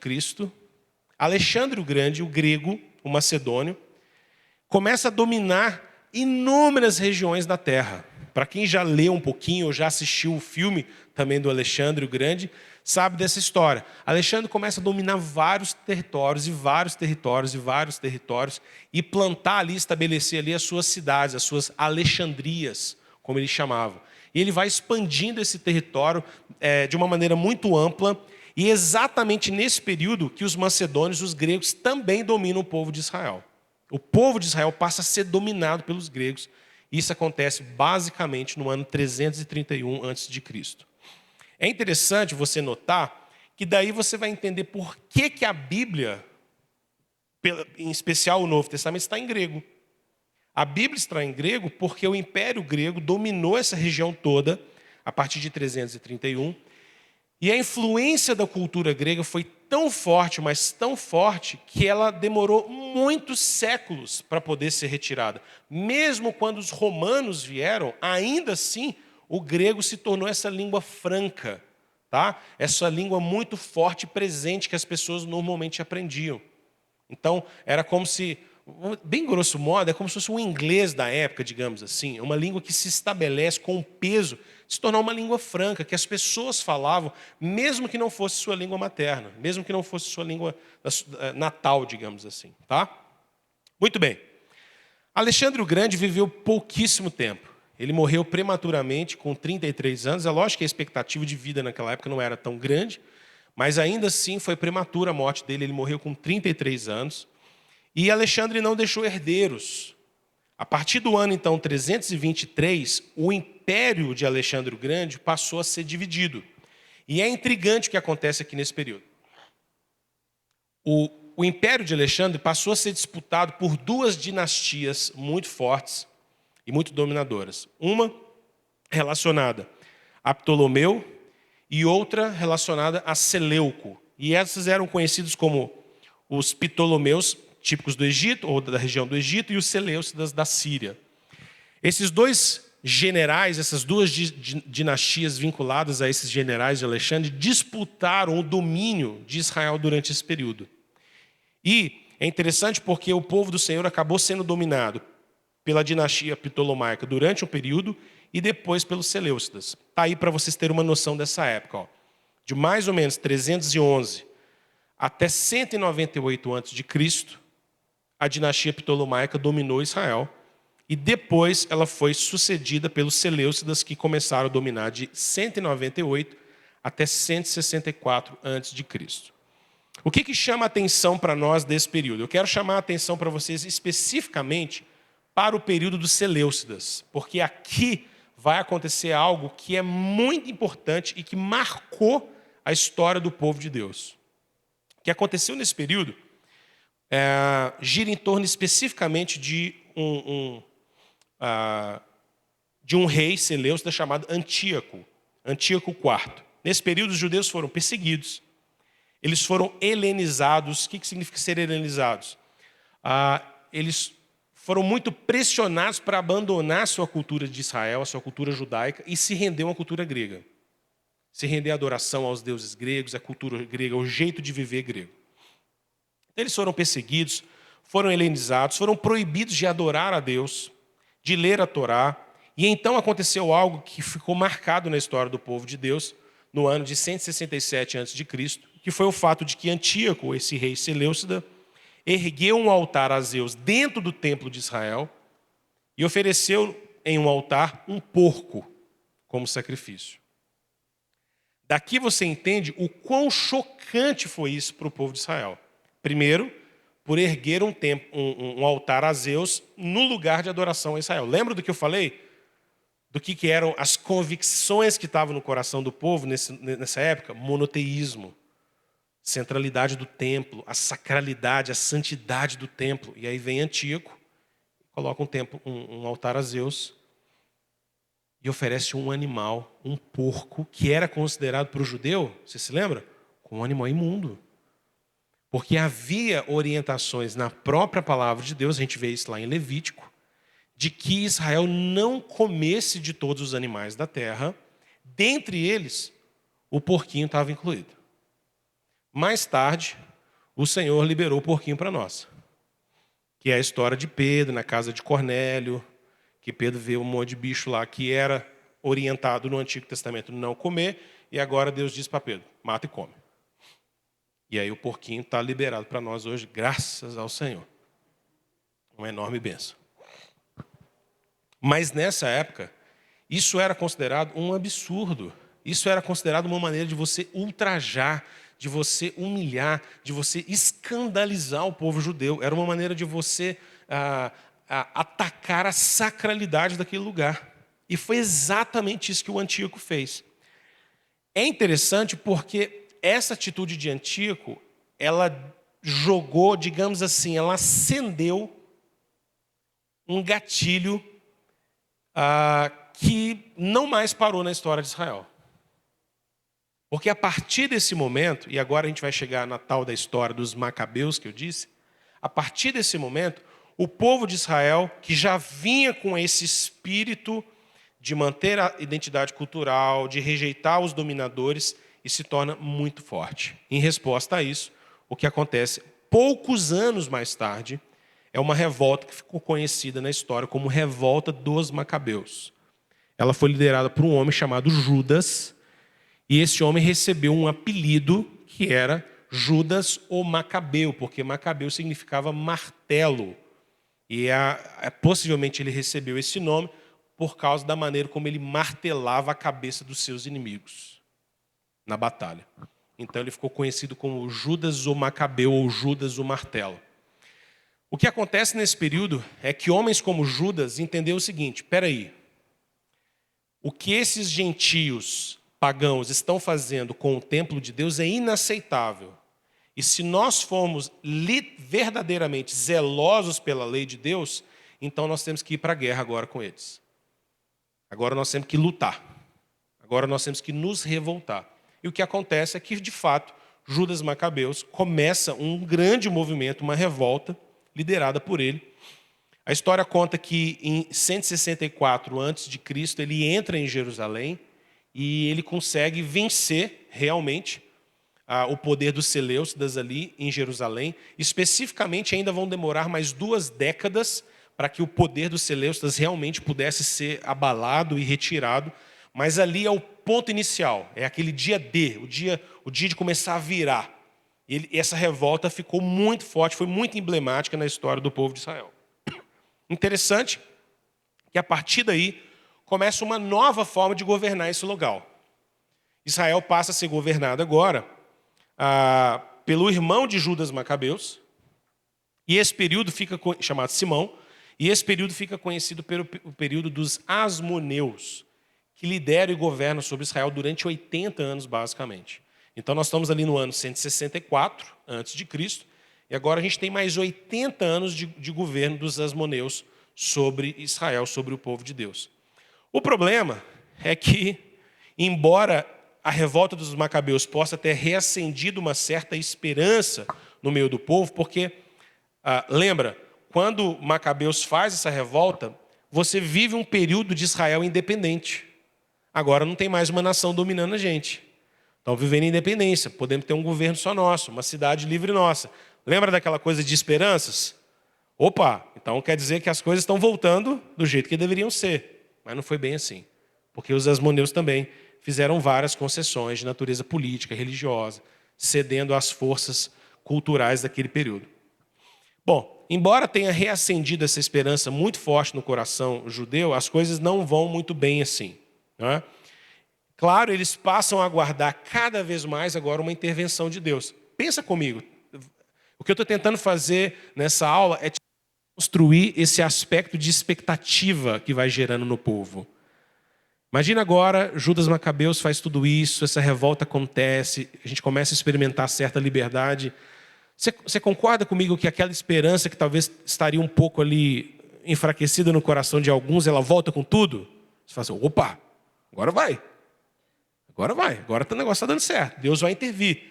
Alexandre o Grande, o grego, o macedônio, começa a dominar inúmeras regiões da terra. Para quem já leu um pouquinho ou já assistiu o filme também do Alexandre o Grande, sabe dessa história. Alexandre começa a dominar vários territórios e plantar ali, estabelecer ali as suas cidades, as suas Alexandrias, como ele chamava. E ele vai expandindo esse território de uma maneira muito ampla, e exatamente nesse período que os macedônios, os gregos, também dominam o povo de Israel. O povo de Israel passa a ser dominado pelos gregos. Isso acontece basicamente no ano 331 a.C. É interessante você notar que daí você vai entender por que a Bíblia, em especial o Novo Testamento, está em grego. A Bíblia está em grego porque o Império Grego dominou essa região toda a partir de 331, e a influência da cultura grega foi tão forte, mas tão forte, que ela demorou muitos séculos para poder ser retirada. Mesmo quando os romanos vieram, ainda assim, o grego se tornou essa língua franca, tá? Essa língua muito forte e presente que as pessoas normalmente aprendiam. Então, era como se, bem grosso modo, é como se fosse um inglês da época, digamos assim, uma língua que se estabelece com o peso de se tornar uma língua franca, que as pessoas falavam, mesmo que não fosse sua língua materna, mesmo que não fosse sua língua natal, digamos assim. Tá? Muito bem. Alexandre o Grande viveu pouquíssimo tempo. Ele morreu prematuramente, com 33 anos. É lógico que a expectativa de vida naquela época não era tão grande, mas ainda assim foi prematura a morte dele. Ele morreu com 33 anos. E Alexandre não deixou herdeiros. A partir do ano, então, 323, o império de Alexandre o Grande passou a ser dividido. E é intrigante o que acontece aqui nesse período. O império de Alexandre passou a ser disputado por duas dinastias muito fortes e muito dominadoras. Uma relacionada a Ptolomeu e outra relacionada a Seleuco. E essas eram conhecidos como os Ptolomeus, típicos do Egito, ou da região do Egito, e os Seleucidas da Síria. Esses dois generais, essas duas dinastias vinculadas a esses generais de Alexandre, disputaram o domínio de Israel durante esse período. E é interessante porque o povo do Senhor acabou sendo dominado pela dinastia ptolomaica durante um período e depois pelos Seleucidas. Está aí para vocês terem uma noção dessa época. Ó. De mais ou menos 311 até 198 a.C., a dinastia ptolomaica dominou Israel. E depois ela foi sucedida pelos Seleucidas, que começaram a dominar de 198 até 164 a.C. O que chama a atenção para nós desse período? Eu quero chamar a atenção para vocês especificamente para o período dos Seleucidas, porque aqui vai acontecer algo que é muito importante e que marcou a história do povo de Deus. O que aconteceu nesse período gira em torno especificamente de um rei Seleucida chamado Antíoco IV. Nesse período, os judeus foram perseguidos, eles foram helenizados. O que significa ser helenizados? Eles foram muito pressionados para abandonar a sua cultura de Israel, a sua cultura judaica, e se render a uma cultura grega. Se render à adoração aos deuses gregos, à cultura grega, ao jeito de viver grego. Então, eles foram perseguidos, foram helenizados, foram proibidos de adorar a Deus, de ler a Torá. E então aconteceu algo que ficou marcado na história do povo de Deus, no ano de 167 a.C., que foi o fato de que Antíoco, esse rei Seleucida, ergueu um altar a Zeus dentro do templo de Israel e ofereceu em um altar um porco como sacrifício. Daqui você entende o quão chocante foi isso para o povo de Israel. Primeiro, por erguer um altar a Zeus no lugar de adoração a Israel. Lembra do que eu falei? Do que eram as convicções que estavam no coração do povo nessa época? Monoteísmo, centralidade do templo, a sacralidade, a santidade do templo. E aí vem Antíoco, coloca um altar a Zeus e oferece um animal, um porco, que era considerado para o judeu, você se lembra? Como um animal imundo. Porque havia orientações na própria palavra de Deus, a gente vê isso lá em Levítico, de que Israel não comesse de todos os animais da terra, dentre eles, o porquinho estava incluído. Mais tarde, o Senhor liberou o porquinho para nós, que é a história de Pedro na casa de Cornélio, que Pedro vê um monte de bicho lá que era orientado no Antigo Testamento não comer, e agora Deus diz para Pedro, mata e come. E aí o porquinho está liberado para nós hoje, graças ao Senhor. Uma enorme bênção. Mas nessa época, isso era considerado um absurdo. Isso era considerado uma maneira de você ultrajar, de você humilhar, de você escandalizar o povo judeu. Era uma maneira de você atacar a sacralidade daquele lugar. E foi exatamente isso que o Antíoco fez. É interessante porque essa atitude de Antíoco, ela jogou, digamos assim, ela acendeu um gatilho que não mais parou na história de Israel. Porque a partir desse momento, e agora a gente vai chegar na tal da história dos Macabeus que eu disse, a partir desse momento, o povo de Israel, que já vinha com esse espírito de manter a identidade cultural, de rejeitar os dominadores, e se torna muito forte. Em resposta a isso, o que acontece poucos anos mais tarde é uma revolta que ficou conhecida na história como Revolta dos Macabeus. Ela foi liderada por um homem chamado Judas, e esse homem recebeu um apelido que era Judas o Macabeu, porque Macabeu significava martelo. E possivelmente ele recebeu esse nome por causa da maneira como ele martelava a cabeça dos seus inimigos na batalha. Então ele ficou conhecido como Judas o Macabeu ou Judas o Martelo. O que acontece nesse período é que homens como Judas entenderam o seguinte, espera aí, o que esses gentios pagãos estão fazendo com o templo de Deus é inaceitável. E se nós formos verdadeiramente zelosos pela lei de Deus, então nós temos que ir para a guerra agora com eles. Agora nós temos que lutar. Agora nós temos que nos revoltar. E o que acontece é que, de fato, Judas Macabeus começa um grande movimento, uma revolta, liderada por ele. A história conta que em 164 a.C., ele entra em Jerusalém e ele consegue vencer realmente o poder dos Seleucidas ali em Jerusalém. Especificamente, ainda vão demorar mais 2 décadas para que o poder dos Seleucidas realmente pudesse ser abalado e retirado. Mas ali é o ponto inicial, é aquele dia D, o dia de começar a virar. Essa revolta ficou muito forte, foi muito emblemática na história do povo de Israel. Interessante que a partir daí começa uma nova forma de governar esse lugar. Israel passa a ser governado agora pelo irmão de Judas Macabeus, e esse período fica chamado Simão, e esse período fica conhecido pelo período dos Asmoneus, que lideram e governam sobre Israel durante 80 anos, basicamente. Então, nós estamos ali no ano 164 a.C., e agora a gente tem mais 80 anos de governo dos Asmoneus sobre Israel, sobre o povo de Deus. O problema é que, embora a revolta dos Macabeus possa ter reacendido uma certa esperança no meio do povo, porque, lembra, quando Macabeus faz essa revolta, você vive um período de Israel independente. Agora não tem mais uma nação dominando a gente. Estão vivendo independência, podemos ter um governo só nosso, uma cidade livre nossa. Lembra daquela coisa de esperanças? Opa, então quer dizer que as coisas estão voltando do jeito que deveriam ser. Mas não foi bem assim. Porque os Asmoneus também fizeram várias concessões de natureza política, religiosa, cedendo às forças culturais daquele período. Bom, embora tenha reacendido essa esperança muito forte no coração judeu, as coisas não vão muito bem assim. Não é? Claro, eles passam a aguardar cada vez mais agora uma intervenção de Deus. Pensa comigo. O que eu estou tentando fazer nessa aula é construir esse aspecto de expectativa que vai gerando no povo. Imagina agora, Judas Macabeus faz tudo isso, essa revolta acontece, a gente começa a experimentar certa liberdade. Você concorda comigo que aquela esperança que talvez estaria um pouco ali enfraquecida no coração de alguns, ela volta com tudo? Você fala assim, opa, agora vai. Agora vai, agora o negócio está dando certo, Deus vai intervir.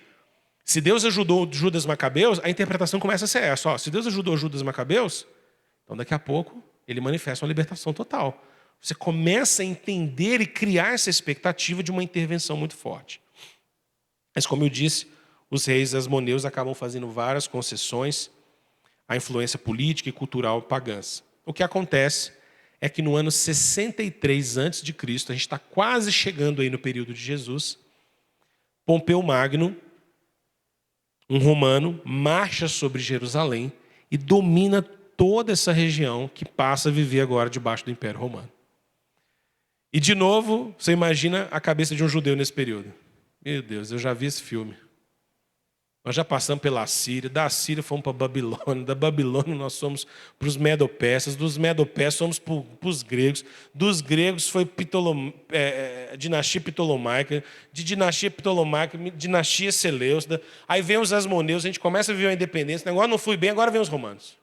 Se Deus ajudou Judas Macabeus, a interpretação começa a ser essa. Se Deus ajudou Judas Macabeus, então daqui a pouco ele manifesta uma libertação total. Você começa a entender e criar essa expectativa de uma intervenção muito forte. Mas como eu disse, os reis asmoneus acabam fazendo várias concessões à influência política e cultural pagãs. O que acontece é que no ano 63 a.C., a gente está quase chegando aí no período de Jesus, Pompeu Magno, um romano, marcha sobre Jerusalém e domina toda essa região que passa a viver agora debaixo do Império Romano. E de novo, você imagina a cabeça de um judeu nesse período. Meu Deus, eu já vi esse filme. Nós já passamos pela Síria, da Síria fomos para a Babilônia, da Babilônia nós fomos para os Medo-Persas, dos Medo-Persas fomos para os gregos, dos gregos foi dinastia Ptolomaica, de dinastia Ptolomaica, dinastia Seleucida, aí vem os Asmoneus, a gente começa a viver a independência, o negócio não flui bem, agora vem os romanos.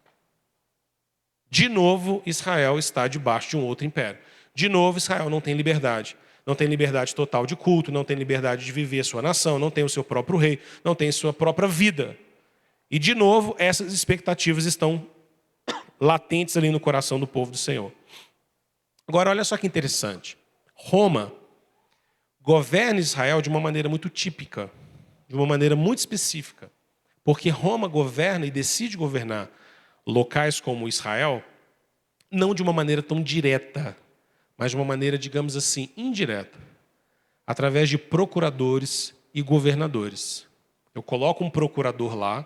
De novo, Israel está debaixo de um outro império. De novo, Israel não tem liberdade. Não tem liberdade total de culto, não tem liberdade de viver a sua nação, não tem o seu próprio rei, não tem a sua própria vida. E, de novo, essas expectativas estão latentes ali no coração do povo do Senhor. Agora, olha só que interessante. Roma governa Israel de uma maneira muito típica, de uma maneira muito específica. Porque Roma governa e decide governar locais como Israel, não de uma maneira tão direta, mas de uma maneira, digamos assim, indireta, através de procuradores e governadores. Eu coloco um procurador lá,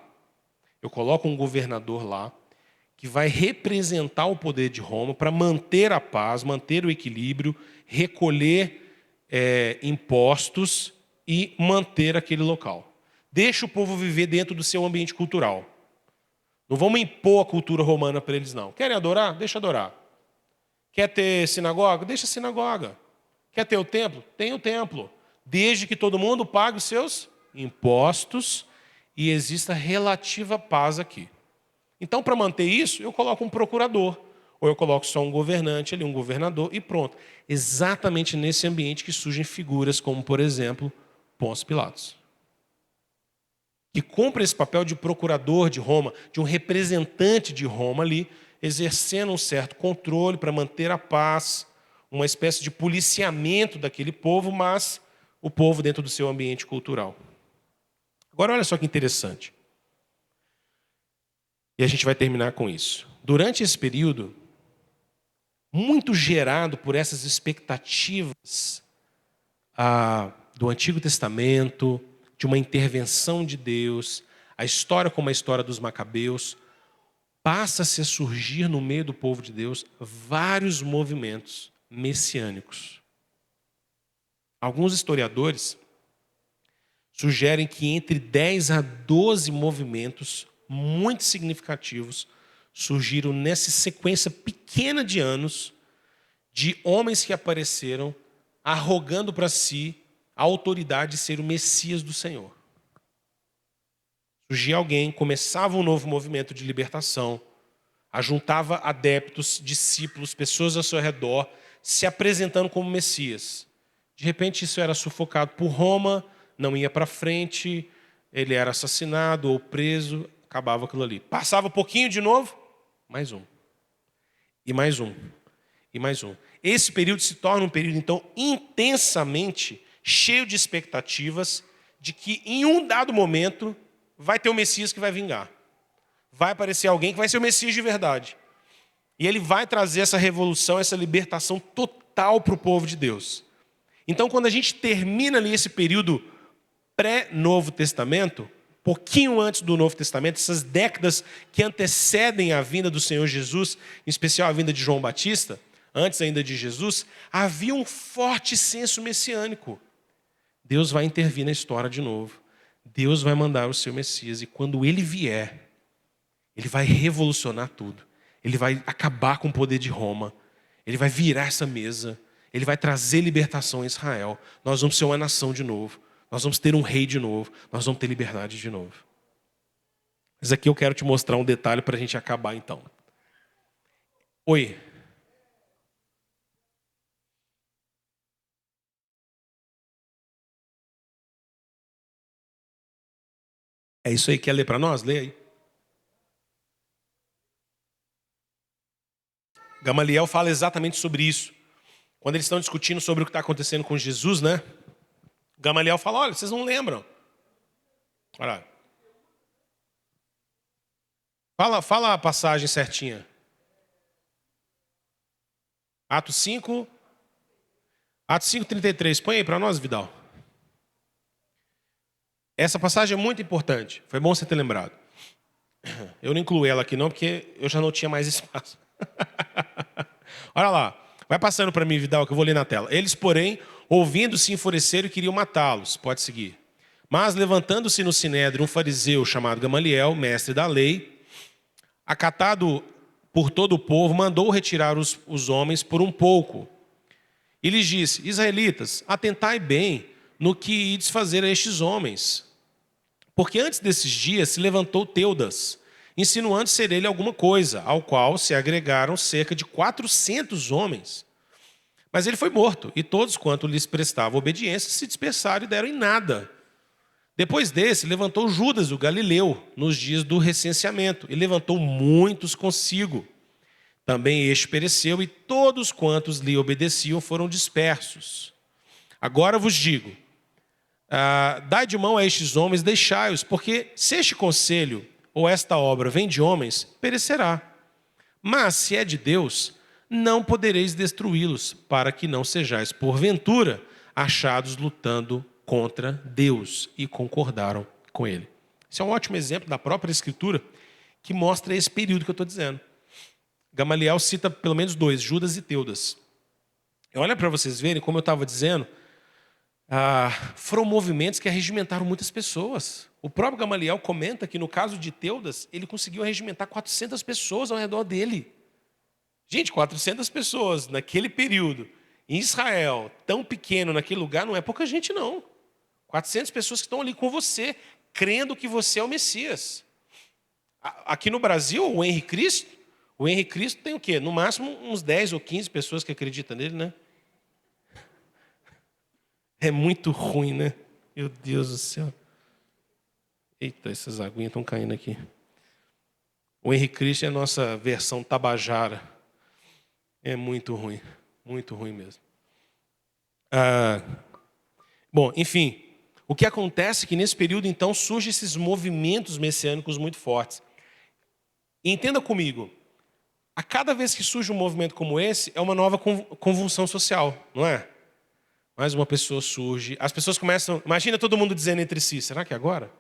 eu coloco um governador lá, que vai representar o poder de Roma para manter a paz, manter o equilíbrio, recolher impostos e manter aquele local. Deixa o povo viver dentro do seu ambiente cultural. Não vamos impor a cultura romana para eles, não. Querem adorar? Deixa adorar. Quer ter sinagoga? Deixa a sinagoga. Quer ter o templo? Tem o templo. Desde que todo mundo pague os seus impostos e exista relativa paz aqui. Então, para manter isso, eu coloco um procurador. Ou eu coloco só um governante ali, um governador, e pronto. Exatamente nesse ambiente que surgem figuras como, por exemplo, Pôncio Pilatos, que cumpre esse papel de procurador de Roma, de um representante de Roma ali, exercendo um certo controle para manter a paz, uma espécie de policiamento daquele povo, mas o povo dentro do seu ambiente cultural. Agora, olha só que interessante. E a gente vai terminar com isso. Durante esse período, muito gerado por essas expectativas do Antigo Testamento, de uma intervenção de Deus, a história como a história dos Macabeus, passa-se a surgir no meio do povo de Deus vários movimentos messiânicos. Alguns historiadores sugerem que entre 10 a 12 movimentos muito significativos surgiram nessa sequência pequena de anos de homens que apareceram arrogando para si a autoridade de ser o Messias do Senhor. Surgia alguém, começava um novo movimento de libertação, ajuntava adeptos, discípulos, pessoas ao seu redor, se apresentando como Messias. De repente isso era sufocado por Roma, não ia para frente, ele era assassinado ou preso, acabava aquilo ali. Passava um pouquinho de novo, mais um. E mais um. E mais um. Esse período se torna um período, então, intensamente cheio de expectativas de que, em um dado momento, vai ter o Messias que vai vingar. Vai aparecer alguém que vai ser o Messias de verdade. E ele vai trazer essa revolução, essa libertação total para o povo de Deus. Então, quando a gente termina ali esse período pré-Novo Testamento, pouquinho antes do Novo Testamento, essas décadas que antecedem a vinda do Senhor Jesus, em especial a vinda de João Batista, antes ainda de Jesus, havia um forte senso messiânico. Deus vai intervir na história de novo. Deus vai mandar o seu Messias. E quando ele vier, ele vai revolucionar tudo. Ele vai acabar com o poder de Roma. Ele vai virar essa mesa. Ele vai trazer libertação a Israel. Nós vamos ser uma nação de novo. Nós vamos ter um rei de novo. Nós vamos ter liberdade de novo. Mas aqui eu quero te mostrar um detalhe para a gente acabar então. Oi. É isso aí, quer ler para nós? Lê aí. Gamaliel fala exatamente sobre isso. Quando eles estão discutindo sobre o que está acontecendo com Jesus, né? Gamaliel fala, olha, vocês não lembram. Olha. Fala a passagem certinha. Atos 5, 33. Põe aí para nós, Vidal. Essa passagem é muito importante. Foi bom você ter lembrado. Eu não incluí ela aqui não, porque eu já não tinha mais espaço. Olha lá. Vai passando para mim, Vidal, que eu vou ler na tela. Eles, porém, ouvindo, se enfureceram e queriam matá-los. Pode seguir. Mas, levantando-se no sinédrio um fariseu chamado Gamaliel, mestre da lei, acatado por todo o povo, mandou retirar os homens por um pouco. E lhes disse, israelitas, atentai bem no que ides fazer a estes homens. Porque antes desses dias se levantou Teudas, insinuando ser ele alguma coisa, ao qual se agregaram cerca de 400 homens. Mas ele foi morto, e todos quanto lhes prestavam obediência se dispersaram e deram em nada. Depois desse, levantou Judas, o Galileu, nos dias do recenseamento, e levantou muitos consigo. Também este pereceu, e todos quantos lhe obedeciam foram dispersos. Agora vos digo, dai de mão a estes homens, deixai-os, porque se este conselho ou esta obra vem de homens, perecerá. Mas se é de Deus, não podereis destruí-los, para que não sejais, porventura, achados lutando contra Deus. E concordaram com ele. Esse é um ótimo exemplo da própria Escritura, que mostra esse período que eu estou dizendo. Gamaliel cita pelo menos dois, Judas e Teudas. Olha para vocês verem, como eu estava dizendo, foram movimentos que arregimentaram muitas pessoas. O próprio Gamaliel comenta que no caso de Teudas, ele conseguiu arregimentar 400 pessoas ao redor dele. Gente, 400 pessoas naquele período, em Israel, tão pequeno naquele lugar, não é pouca gente não. 400 pessoas que estão ali com você, crendo que você é o Messias. Aqui no Brasil, o Henrique Cristo tem o quê? No máximo uns 10 ou 15 pessoas que acreditam nele, né? É muito ruim, né? Meu Deus do céu. Eita, essas aguinhas estão caindo aqui. O Henrique Cristo é a nossa versão tabajara. É muito ruim mesmo. Bom, enfim, o que acontece é que nesse período, então, surgem esses movimentos messiânicos muito fortes. E entenda comigo, a cada vez que surge um movimento como esse, é uma nova convulsão social, não é? Mais uma pessoa surge, as pessoas começam, imagina todo mundo dizendo entre si, será que é agora?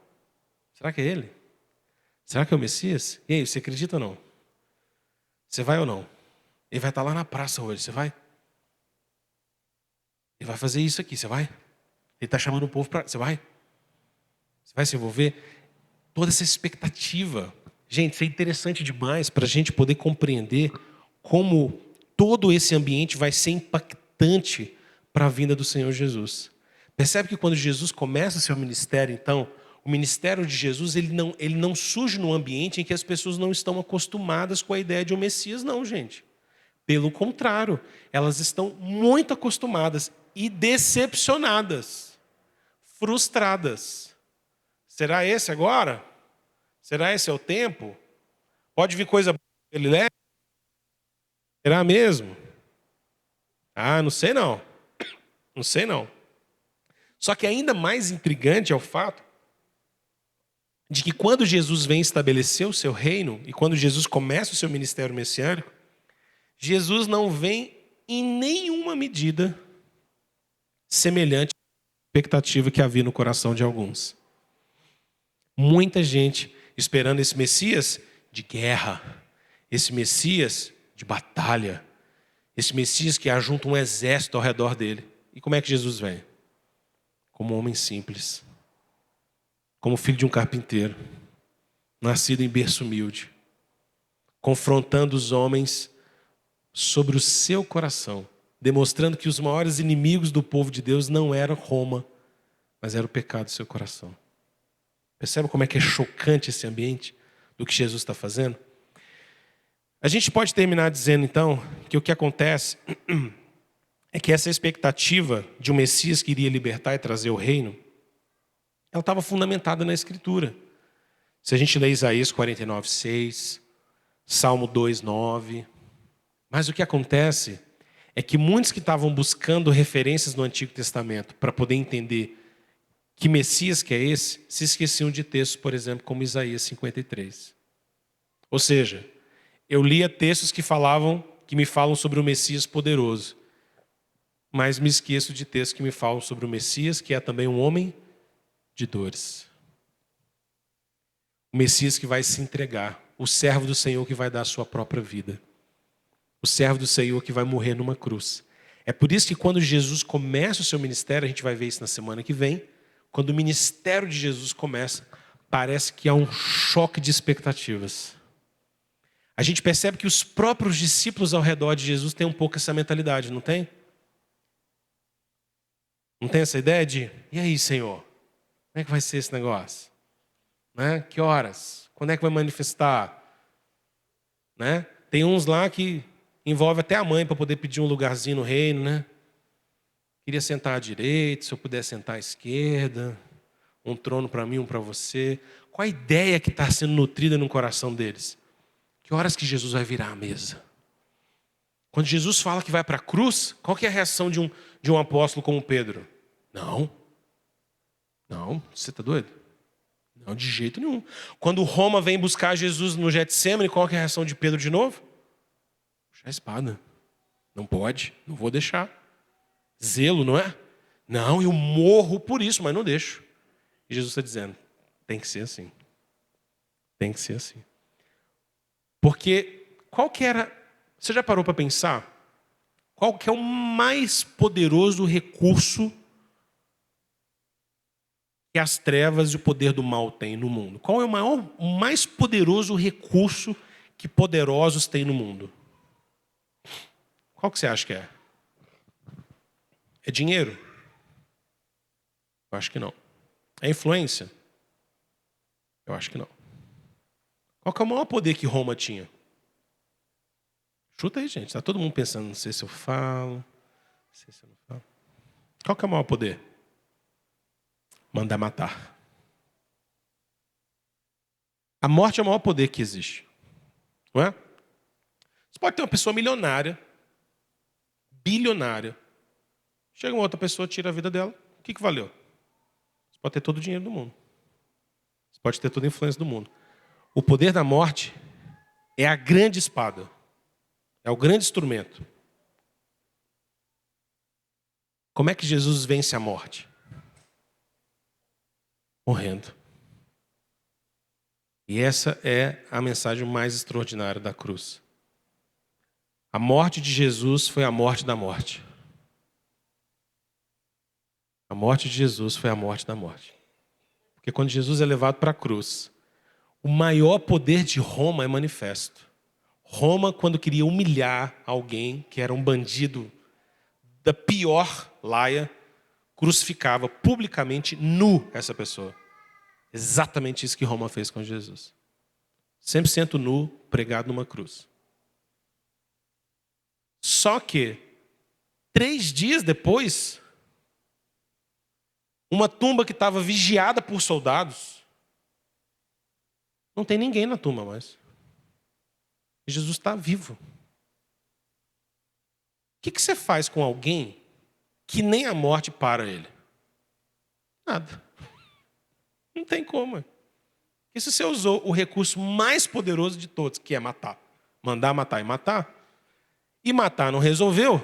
Será que é ele? Será que é o Messias? E aí, você acredita ou não? Você vai ou não? Ele vai estar lá na praça hoje, você vai? Ele vai fazer isso aqui, você vai? Ele está chamando o povo para... Você vai? Você vai se envolver? Toda essa expectativa. Gente, isso é interessante demais para a gente poder compreender como todo esse ambiente vai ser impactante para a vinda do Senhor Jesus. Percebe que quando Jesus começa seu ministério, então, o ministério de Jesus ele não surge num ambiente em que as pessoas não estão acostumadas com a ideia de um Messias, não, gente. Pelo contrário, elas estão muito acostumadas e decepcionadas, frustradas. Será esse agora? Será esse é o tempo? Pode vir coisa boa que ele leva? Será mesmo? Ah, não sei não. Não sei não. Só que ainda mais intrigante é o fato de que quando Jesus vem estabelecer o seu reino e quando Jesus começa o seu ministério messiânico, Jesus não vem em nenhuma medida semelhante à expectativa que havia no coração de alguns. Muita gente esperando esse Messias de guerra, esse Messias de batalha, esse Messias que ajunta um exército ao redor dele. E como é que Jesus vem? Como um homem simples, como filho de um carpinteiro, nascido em berço humilde, confrontando os homens sobre o seu coração, demonstrando que os maiores inimigos do povo de Deus não eram Roma, mas era o pecado do seu coração. Percebe como é que é chocante esse ambiente do que Jesus está fazendo? A gente pode terminar dizendo, então, que o que acontece é que essa expectativa de um Messias que iria libertar e trazer o reino, ela estava fundamentada na Escritura. Se a gente lê Isaías 49:6, Salmo 2:9, mas o que acontece é que muitos que estavam buscando referências no Antigo Testamento para poder entender que Messias que é esse, se esqueciam de textos, por exemplo, como Isaías 53. Ou seja, eu lia textos que me falam sobre o Messias poderoso, mas me esqueço de textos que me falam sobre o Messias, que é também um homem de dores. O Messias que vai se entregar, o servo do Senhor que vai dar a sua própria vida. O servo do Senhor que vai morrer numa cruz. É por isso que quando Jesus começa o seu ministério, a gente vai ver isso na semana que vem, quando o ministério de Jesus começa, parece que há um choque de expectativas. A gente percebe que os próprios discípulos ao redor de Jesus têm um pouco essa mentalidade, não tem? Não tem essa ideia de, e aí, Senhor? Como é que vai ser esse negócio? Né? Que horas? Quando é que vai manifestar? Né? Tem uns lá que envolve até a mãe para poder pedir um lugarzinho no reino, né? Queria sentar à direita, se eu puder sentar à esquerda, um trono para mim, um para você. Qual a ideia que está sendo nutrida no coração deles? Que horas que Jesus vai virar a mesa? Quando Jesus fala que vai para a cruz, qual que é a reação de um apóstolo como Pedro? Não, você está doido? Não, de jeito nenhum. Quando Roma vem buscar Jesus no Getsemane, qual que é a reação de Pedro de novo? Puxa a espada. Não pode, não vou deixar. Zelo, não é? Não, eu morro por isso, mas não deixo. E Jesus está dizendo, tem que ser assim. Tem que ser assim. Porque qual que era... Você já parou para pensar? Qual que é o mais poderoso recurso que as trevas e o poder do mal têm no mundo? Qual é o mais poderoso recurso que poderosos têm no mundo? Qual que você acha que é? É dinheiro? Eu acho que não. É influência? Eu acho que não. Qual que é o maior poder que Roma tinha? Chuta aí, gente. Está todo mundo pensando, não sei se eu falo, não sei se eu não falo. Qual que é o maior poder? Mandar matar. A morte é o maior poder que existe. Não é? Você pode ter uma pessoa milionária, bilionária. Chega uma outra pessoa, tira a vida dela. O que valeu? Você pode ter todo o dinheiro do mundo. Você pode ter toda a influência do mundo. O poder da morte é a grande espada. É o grande instrumento. Como é que Jesus vence a morte? Morrendo. E essa é a mensagem mais extraordinária da cruz. A morte de Jesus foi a morte da morte. A morte de Jesus foi a morte da morte. Porque quando Jesus é levado para a cruz, o maior poder de Roma é manifesto. Roma, quando queria humilhar alguém que era um bandido da pior laia, crucificava publicamente nu essa pessoa. Exatamente isso que Roma fez com Jesus. 100% nu, pregado numa cruz. Só que, 3 dias depois, uma tumba que estava vigiada por soldados, não tem ninguém na tumba mais. Jesus está vivo. O que você faz com alguém que nem a morte para ele? Nada. Não tem como. Porque se você usou o recurso mais poderoso de todos, que é matar, mandar matar e matar não resolveu, o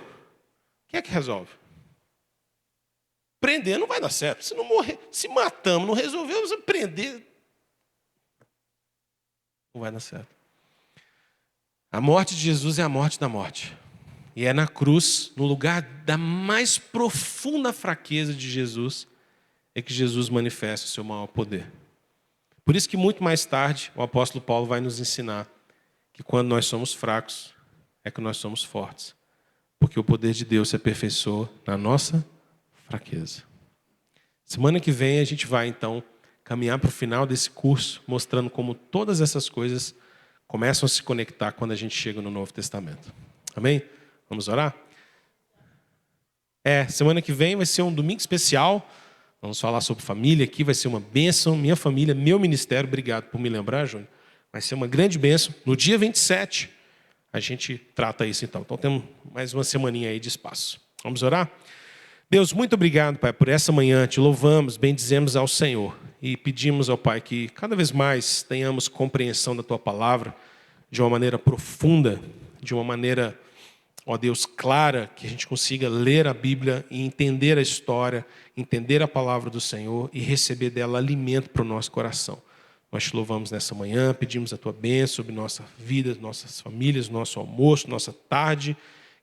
que é que resolve? Prender não vai dar certo. Se não morrer, se matamos, não resolveu, você prender, não vai dar certo. A morte de Jesus é a morte da morte. E é na cruz, no lugar da mais profunda fraqueza de Jesus, é que Jesus manifesta o seu maior poder. Por isso que muito mais tarde o apóstolo Paulo vai nos ensinar que quando nós somos fracos, é que nós somos fortes. Porque o poder de Deus se aperfeiçoa na nossa fraqueza. Semana que vem a gente vai então caminhar para o final desse curso, mostrando como todas essas coisas começam a se conectar quando a gente chega no Novo Testamento. Amém? Vamos orar? Semana que vem vai ser um domingo especial. Vamos falar sobre família aqui, vai ser uma bênção. Minha família, meu ministério, obrigado por me lembrar, Júnior. Vai ser uma grande bênção. No dia 27, a gente trata isso então. Então temos mais uma semaninha aí de espaço. Vamos orar? Deus, muito obrigado, Pai, por essa manhã. Te louvamos, bendizemos ao Senhor. E pedimos ao Pai que cada vez mais tenhamos compreensão da Tua palavra de uma maneira profunda, de uma maneira, ó Deus, clara, que a gente consiga ler a Bíblia e entender a história, entender a palavra do Senhor e receber dela alimento para o nosso coração. Nós te louvamos nessa manhã, pedimos a Tua bênção sobre nossa vida, nossas famílias, nosso almoço, nossa tarde,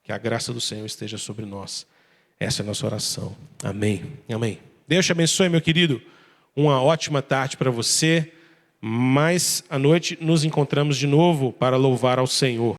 que a graça do Senhor esteja sobre nós. Essa é a nossa oração. Amém. Amém. Deus te abençoe, meu querido. Uma ótima tarde para você. Mas à noite nos encontramos de novo para louvar ao Senhor.